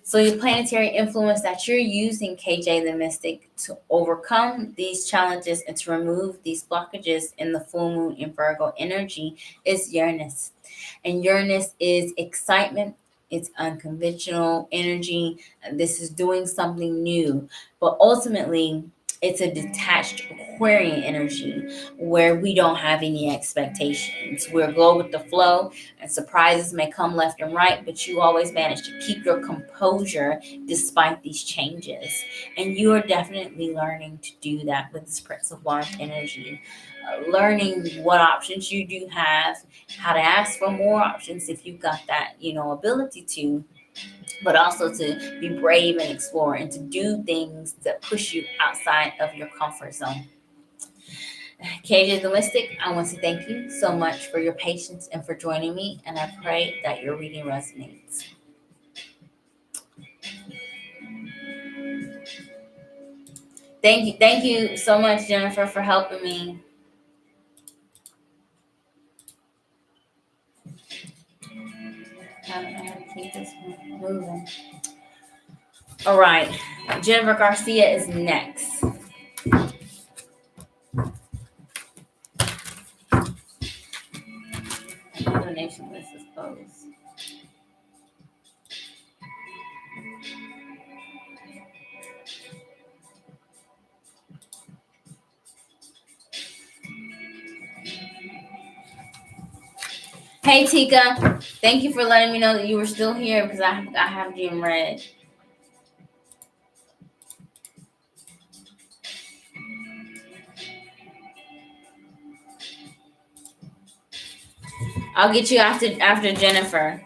So your planetary influence that you're using, KJ the Mystic, to overcome these challenges and to remove these blockages in the full moon in Virgo energy is Uranus. And Uranus is excitement. It's unconventional energy. This is doing something new. But ultimately, it's a detached Aquarian energy where we don't have any expectations. We'll go with the flow, and surprises may come left and right, but you always manage to keep your composure despite these changes. And you are definitely learning to do that with this Prince of Wands energy. Learning what options you do have, how to ask for more options if you've got that, ability to, but also to be brave and explore and to do things that push you outside of your comfort zone. KJ the Mystic, I want to thank you so much for your patience and for joining me, and I pray that your reading resonates. Thank you so much, Jennifer, for helping me. I keep this moving. All right, Jennifer Garcia is next. Donation list is closed. Hey Tika, thank you for letting me know that you were still here, because I have you in red. I'll get you after Jennifer.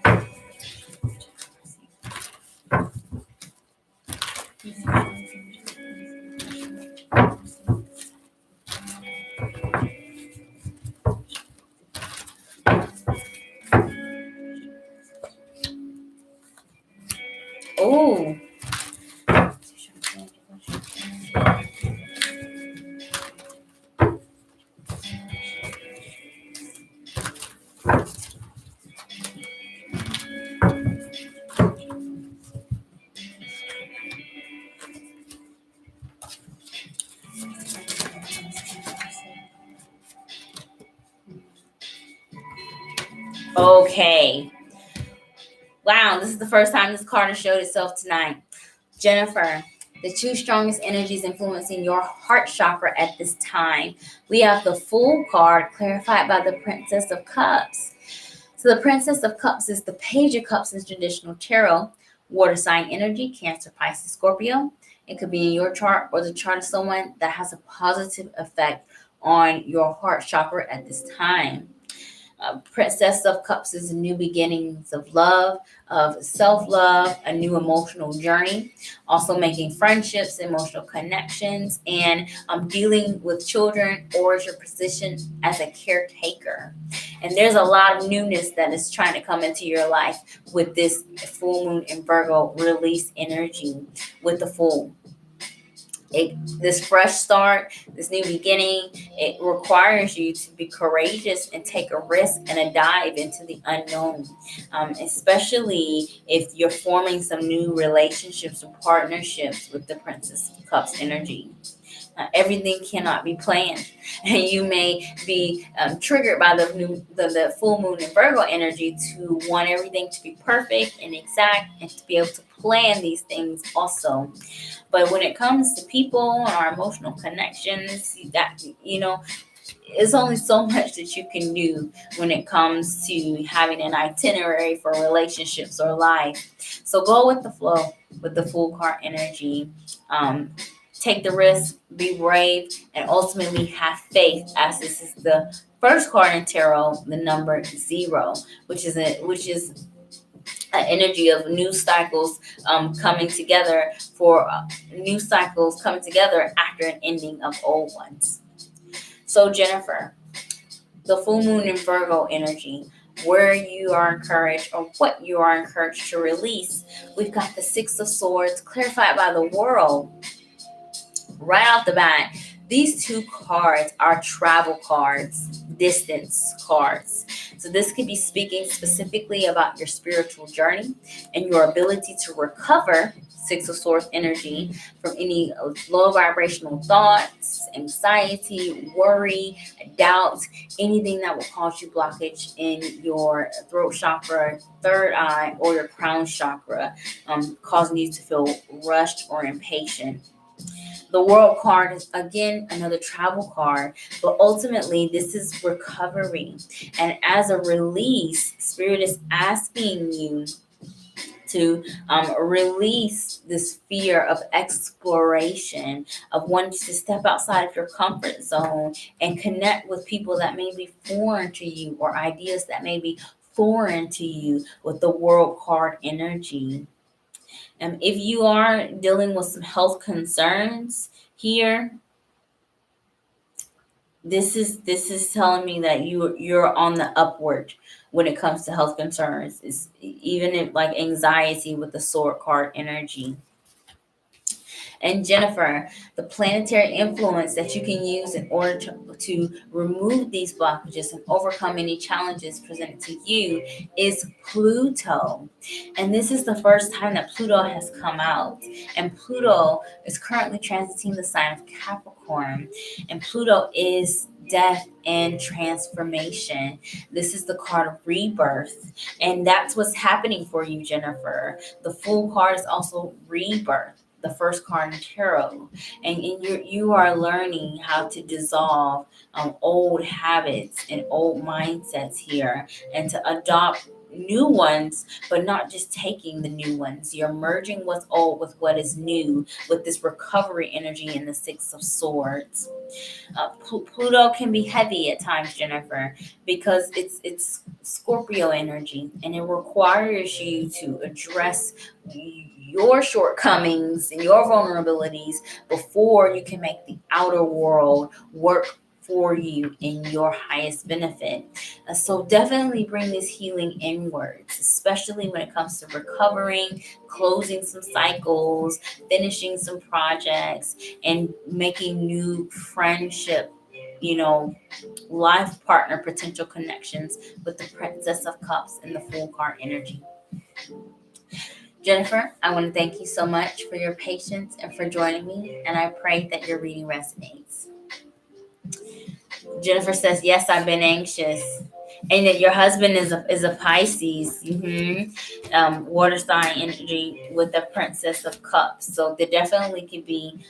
Oh. Okay. Wow, this is the first time this card has showed itself tonight. Jennifer, the 2 strongest energies influencing your heart chakra at this time. We have the Fool card, clarified by the Princess of Cups. So the Princess of Cups is the Page of Cups in traditional tarot. Water sign energy, Cancer, Pisces, Scorpio. It could be in your chart or the chart of someone that has a positive effect on your heart chakra at this time. Princess of Cups is new beginnings of love, of self-love, a new emotional journey, also making friendships, emotional connections, and dealing with children, or is your position as a caretaker. And there's a lot of newness that is trying to come into your life with this full moon in Virgo release energy with the Fool. This fresh start, this new beginning, it requires you to be courageous and take a risk and a dive into the unknown, especially if you're forming some new relationships and partnerships with the Princess of Cups energy. Everything cannot be planned, and you may be triggered by the full moon in Virgo energy to want everything to be perfect and exact, and to be able to plan these things also. But when it comes to people and our emotional connections, that it's only so much that you can do when it comes to having an itinerary for relationships or life. So go with the flow with the full card energy. Take the risk, be brave, and ultimately have faith, as this is the first card in tarot, the number 0, which is an energy of new cycles coming together after an ending of old ones. So Jennifer, the full moon in Virgo energy, where you are encouraged or what you are encouraged to release, we've got the 6 of Swords clarified by the world. Right off the bat, these 2 cards are travel cards, distance cards. So this could be speaking specifically about your spiritual journey and your ability to recover 6 of Swords energy from any low vibrational thoughts, anxiety, worry, doubt, anything that will cause you blockage in your throat chakra, third eye, or your crown chakra, causing you to feel rushed or impatient. The World card is, again, another travel card, but ultimately this is recovery. And as a release, Spirit is asking you to release this fear of exploration, of wanting to step outside of your comfort zone and connect with people that may be foreign to you, or ideas that may be foreign to you, with the World card energy. If you are dealing with some health concerns here, this is telling me that you're on the upward when it comes to health concerns. It's even if, like, anxiety with the Sword card energy. And Jennifer, the planetary influence that you can use in order to remove these blockages and overcome any challenges presented to you is Pluto. And this is the first time that Pluto has come out. And Pluto is currently transiting the sign of Capricorn. And Pluto is death and transformation. This is the card of rebirth. And that's what's happening for you, Jennifer. The Fool card is also rebirth, the first card in tarot, and you are learning how to dissolve old habits and old mindsets here, and to adopt new ones, but not just taking the new ones. You're merging what's old with what is new, with this recovery energy in the 6 of Swords. Pluto can be heavy at times, Jennifer, because it's Scorpio energy, and it requires you to address your shortcomings and your vulnerabilities before you can make the outer world work for you in your highest benefit. So definitely bring this healing inwards, especially when it comes to recovering, closing some cycles, finishing some projects, and making new friendship, life partner potential connections with the Princess of Cups and the Fool card energy. Jennifer, I want to thank you so much for your patience and for joining me, and I pray that your reading resonates. Jennifer says, yes, I've been anxious. And that your husband is a Pisces, water sign energy with the Princess of Cups. So there definitely could be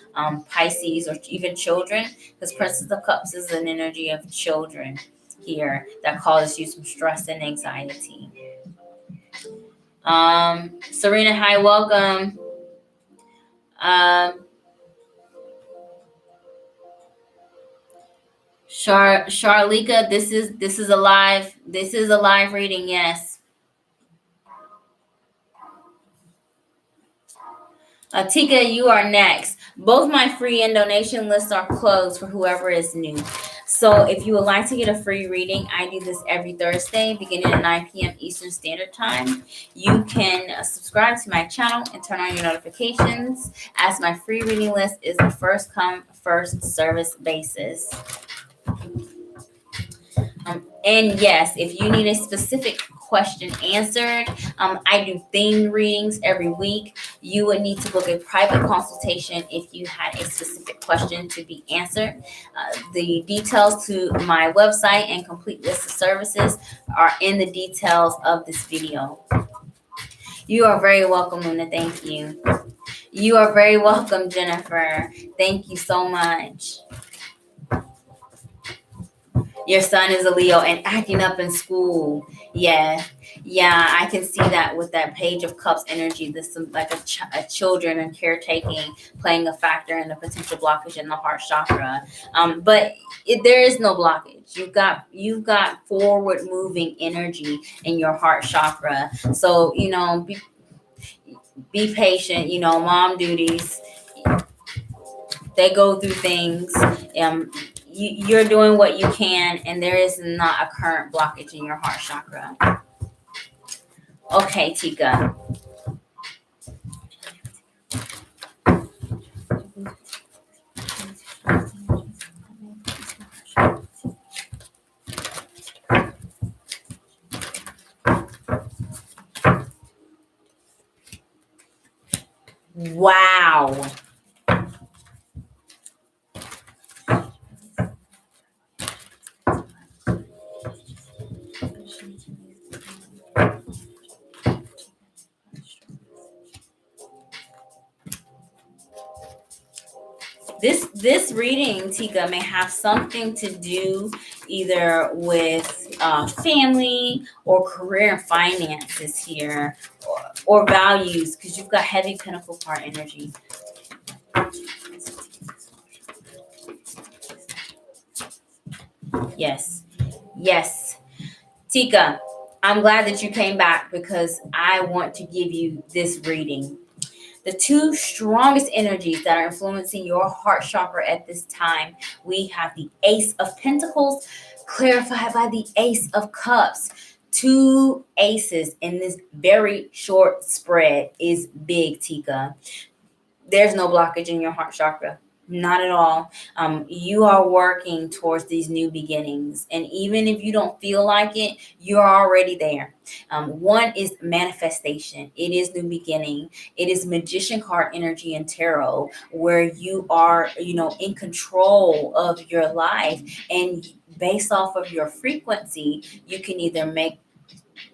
Pisces or even children, because Princess of Cups is an energy of children here that causes you some stress and anxiety. Serena, hi, welcome. Charlika, this is a live reading, yes. Tika, you are next. Both my free and donation lists are closed for whoever is new. So if you would like to get a free reading, I do this every Thursday beginning at 9 p.m. Eastern Standard Time. You can subscribe to my channel and turn on your notifications, as my free reading list is a first come, first service basis. And yes, if you need a specific question answered, I do theme readings every week. You would need to book a private consultation if you had a specific question to be answered. The details to my website and complete list of services are in the details of this video. You are very welcome, Luna. Thank you. You are very welcome, Jennifer. Thank you so much. Your son is a Leo and acting up in school. Yeah, I can see that with that Page of Cups energy. This is like a children and caretaking playing a factor in the potential blockage in the heart chakra. But there is no blockage. You've got forward moving energy in your heart chakra. So be patient. Mom duties. They go through things. You're doing what you can, and there is not a current blockage in your heart chakra. Okay, Tika. Wow. This reading, Tika, may have something to do either with family or career and finances here, or values, because you've got heavy Pentacle card energy. Yes. Tika, I'm glad that you came back because I want to give you this reading. The two strongest energies that are influencing your heart chakra at this time, we have the Ace of Pentacles, clarified by the Ace of Cups. Two aces in this very short spread is big, Tika. There's no blockage in your heart chakra. Not at all. You are working towards these new beginnings. And even if you don't feel like it, you're already there. One is manifestation. It is new beginning. It is Magician card energy and tarot, where you are, in control of your life. And based off of your frequency, you can either make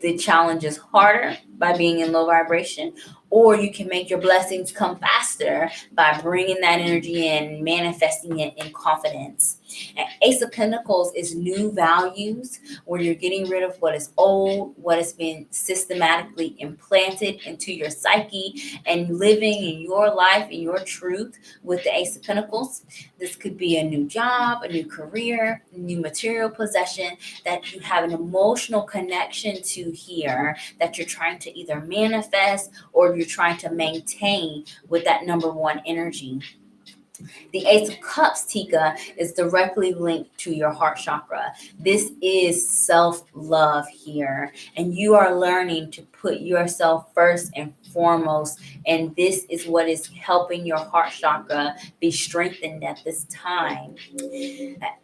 the challenges harder by being in low vibration, or you can make your blessings come faster by bringing that energy in, manifesting it in confidence. And Ace of Pentacles is new values, where you're getting rid of what is old, what has been systematically implanted into your psyche, and living in your life, in your truth with the Ace of Pentacles. This could be a new job, a new career, new material possession that you have an emotional connection to here, that you're trying to either manifest or you're trying to maintain with that number one energy. The Ace of Cups, Tika, is directly linked to your heart chakra. This is self-love here, and you are learning to put yourself first and foremost, and this is what is helping your heart chakra be strengthened at this time.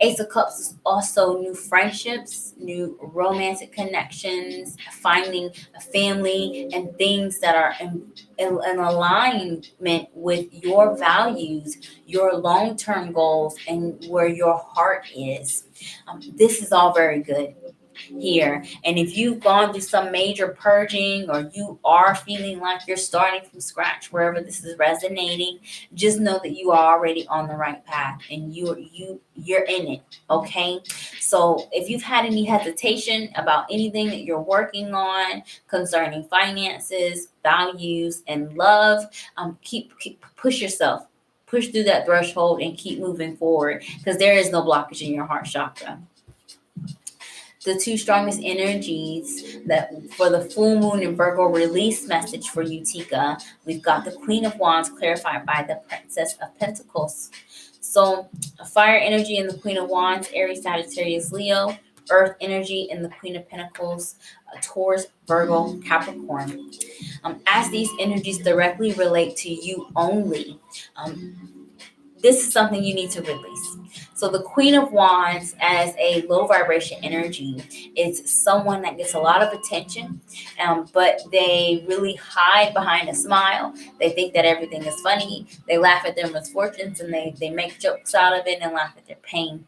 Ace of Cups is also new friendships, new romantic connections, finding a family, and things that are in alignment with your values, your long-term goals, and where your heart is. This is all very good here. And if you've gone through some major purging, or you are feeling like you're starting from scratch, wherever this is resonating, just know that you are already on the right path, and you're in it. Okay. So if you've had any hesitation about anything that you're working on concerning finances, values, and love, keep push yourself. Push through that threshold and keep moving forward, because there is no blockage in your heart chakra. The two strongest energies that for the full moon in Virgo release message for you, Tika, we've got the Queen of Wands clarified by the Princess of Pentacles. So fire energy in the Queen of Wands, Aries, Sagittarius, Leo. Earth energy in the Queen of Pentacles, Taurus, Virgo, Capricorn. As these energies directly relate to you only, this is something you need to release. So the Queen of Wands as a low vibration energy is someone that gets a lot of attention, but they really hide behind a smile. They think that everything is funny. They laugh at their misfortunes and they make jokes out of it and laugh at their pain.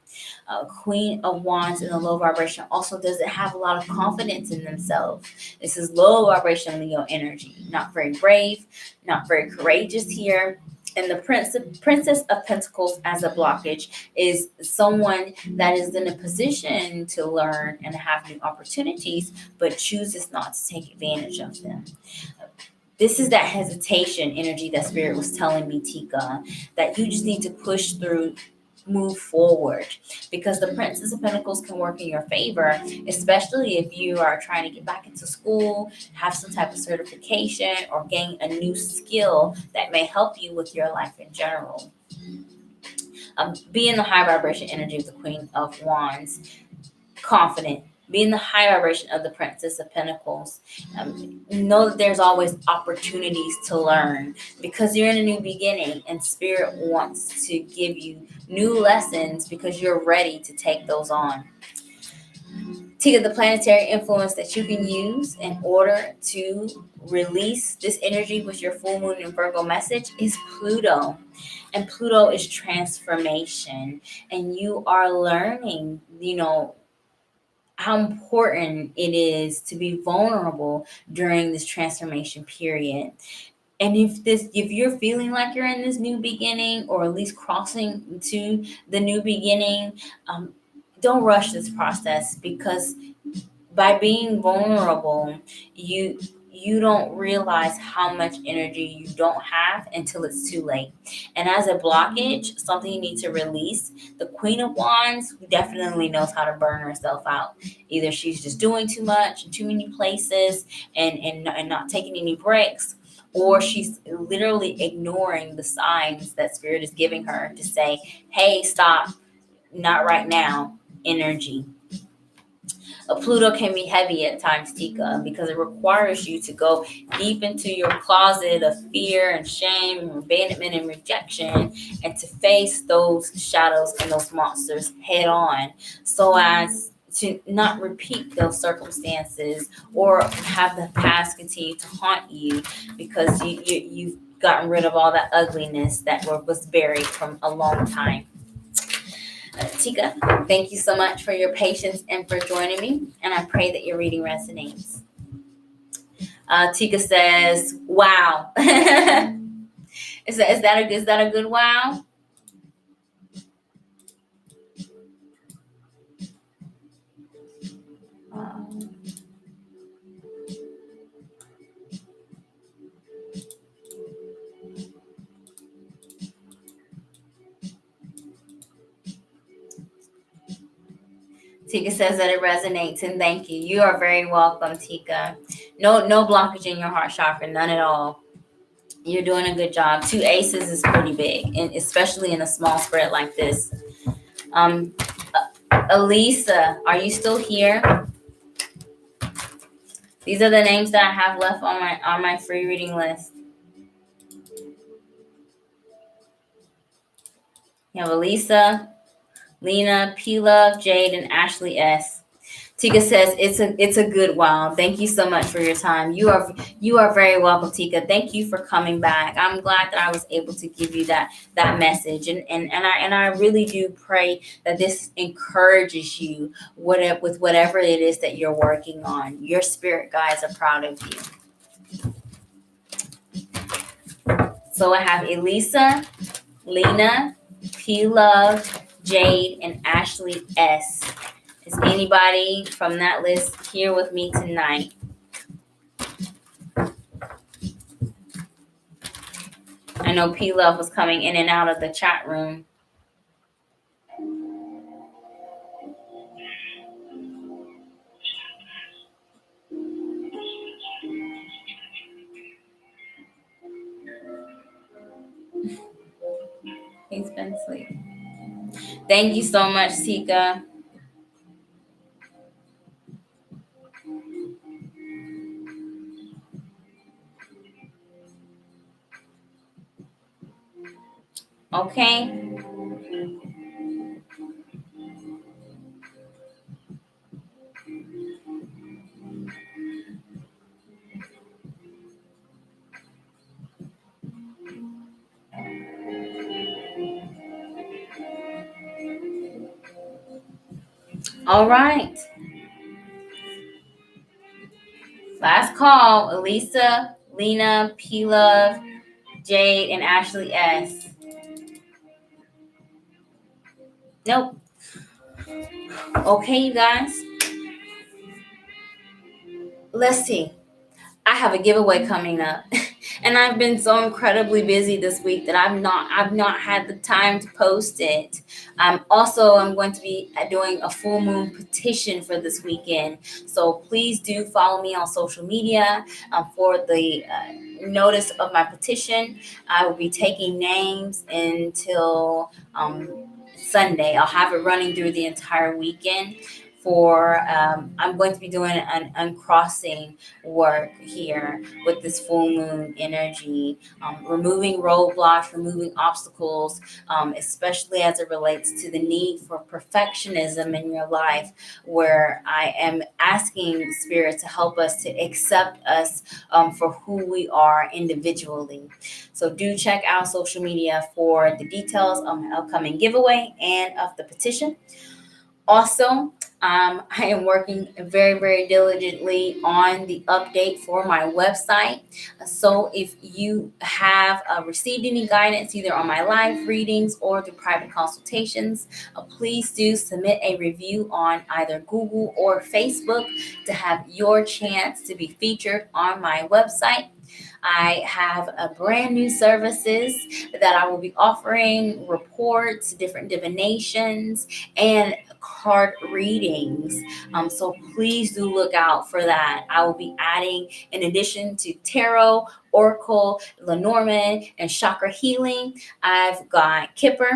Queen of Wands in the low vibration also doesn't have a lot of confidence in themselves. This is low vibration Leo energy. Not very brave, not very courageous here. And the Princess of Pentacles as a blockage is someone that is in a position to learn and have new opportunities, but chooses not to take advantage of them. This is that hesitation energy that Spirit was telling me, Tika, that you just need to push through, move forward, because the Princess of Pentacles can work in your favor, especially if you are trying to get back into school, have some type of certification, or gain a new skill that may help you with your life in general. Be in the high vibration energy of the Queen of Wands, confident. Be in the high vibration of the Princess of Pentacles. Know that there's always opportunities to learn because you're in a new beginning and Spirit wants to give you new lessons because you're ready to take those on. Tika, the planetary influence that you can use in order to release this energy with your full moon and Virgo message is Pluto. And Pluto is transformation. And you are learning, how important it is to be vulnerable during this transformation period. And if you're feeling like you're in this new beginning, or at least crossing to the new beginning, don't rush this process, because by being vulnerable, you don't realize how much energy you don't have until it's too late. And as a blockage, something you need to release, the Queen of Wands definitely knows how to burn herself out. Either she's just doing too much in too many places and not taking any breaks, or she's literally ignoring the signs that Spirit is giving her to say, hey, stop, not right now, energy. Pluto can be heavy at times, Tika, because it requires you to go deep into your closet of fear and shame and abandonment and rejection, and to face those shadows and those monsters head on, so as to not repeat those circumstances or have the past continue to haunt you, because you've gotten rid of all that ugliness that was buried from a long time. Tika, thank you so much for your patience and for joining me, and I pray that your reading resonates. Tika says, wow. Is that a good wow? Tika says that it resonates, and thank you. You are very welcome, Tika. No blockage in your heart chakra, none at all. You're doing a good job. 2 aces is pretty big, and especially in a small spread like this. Elisa, are you still here? These are the names that I have left on my free reading list. You have Elisa, Lena, P Love, Jade, and Ashley S. Tika says it's a good wow. Thank you so much for your time. You are very welcome, Tika. Thank you for coming back. I'm glad that I was able to give you that message, and I really do pray that this encourages you with whatever it is that you're working on. Your spirit guides are proud of you. So I have Elisa, Lena, P Love, Jade, and Ashley S. Is anybody from that list here with me tonight? I know P Love was coming in and out of the chat room. He's been asleep. Thank you so much, Tika. Okay. All right. Last call. Elisa, Lena, P Love, Jade, and Ashley S. Nope. Okay, you guys. Let's see. I have a giveaway coming up. And I've been so incredibly busy this week that I've not had the time to post it. I'm going to be doing a full moon petition for this weekend. So please do follow me on social media for the notice of my petition. I will be taking names until Sunday. I'll have it running through the entire weekend. I'm going to be doing an uncrossing work here with this full moon energy, removing roadblocks, removing obstacles, especially as it relates to the need for perfectionism in your life, where I am asking Spirit to help us to accept us for who we are individually. So do check out social media for the details of my upcoming giveaway and of the petition. Also, I am working very, very diligently on the update for my website. So if you have received any guidance either on my live readings or through private consultations, please do submit a review on either Google or Facebook to have your chance to be featured on my website. I have a brand new services that I will be offering, reports, different divinations, and card readings. So please do look out for that. I will be adding, in addition to tarot, oracle, Lenormand, and chakra healing, I've got Kipper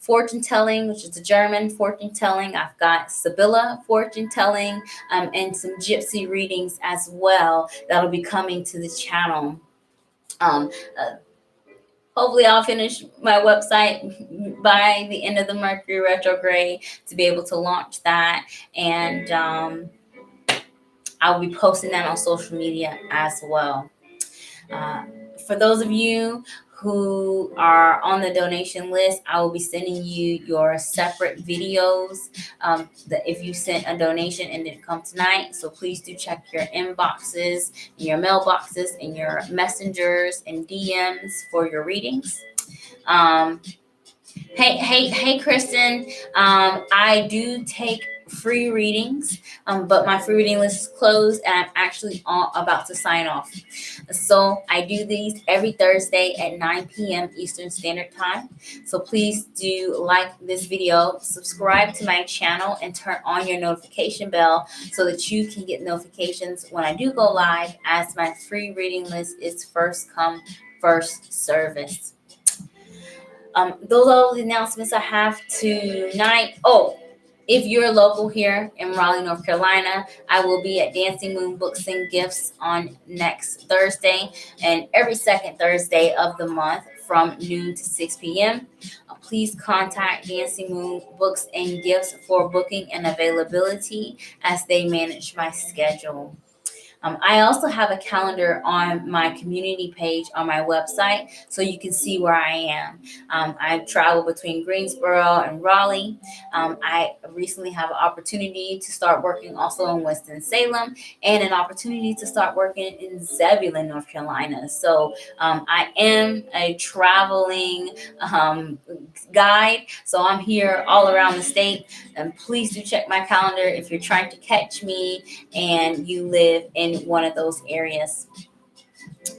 fortune telling, which is a German fortune telling. I've got Sibylla fortune telling, and some gypsy readings as well that'll be coming to the channel. Um, uh, Hopefully I'll finish my website by the end of the Mercury retrograde to be able to launch that. And I'll be posting that on social media as well. For those of you who are on the donation list, I will be sending you your separate videos that if you sent a donation and didn't come tonight. So please do check your inboxes, your mailboxes, and your messengers and DMs for your readings. Hey, Kristen. I do take free readings, but my free reading list is closed, and I'm actually about to sign off. So I do these every Thursday at 9 p.m. Eastern Standard Time. So please do like this video, subscribe to my channel, and turn on your notification bell so that you can get notifications when I do go live, as my free reading list is first come, first service. Those are all the announcements I have tonight. Oh, if you're local here in Raleigh, North Carolina, I will be at Dancing Moon Books and Gifts on next Thursday and every second Thursday of the month from noon to 6 p.m. Please contact Dancing Moon Books and Gifts for booking and availability as they manage my schedule. I also have a calendar on my community page on my website, so you can see where I am. I travel between Greensboro and Raleigh. I recently have an opportunity to start working also in Winston-Salem, and an opportunity to start working in Zebulon, North Carolina. So I am a traveling guide, so I'm here all around the state. And please do check my calendar if you're trying to catch me and you live in one of those areas.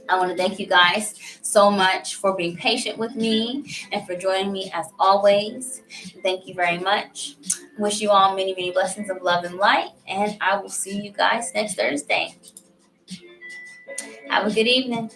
I want to thank you guys so much for being patient with me and for joining me as always. Thank you very much. Wish you all many, many blessings of love and light, and I will see you guys next Thursday. Have a good evening.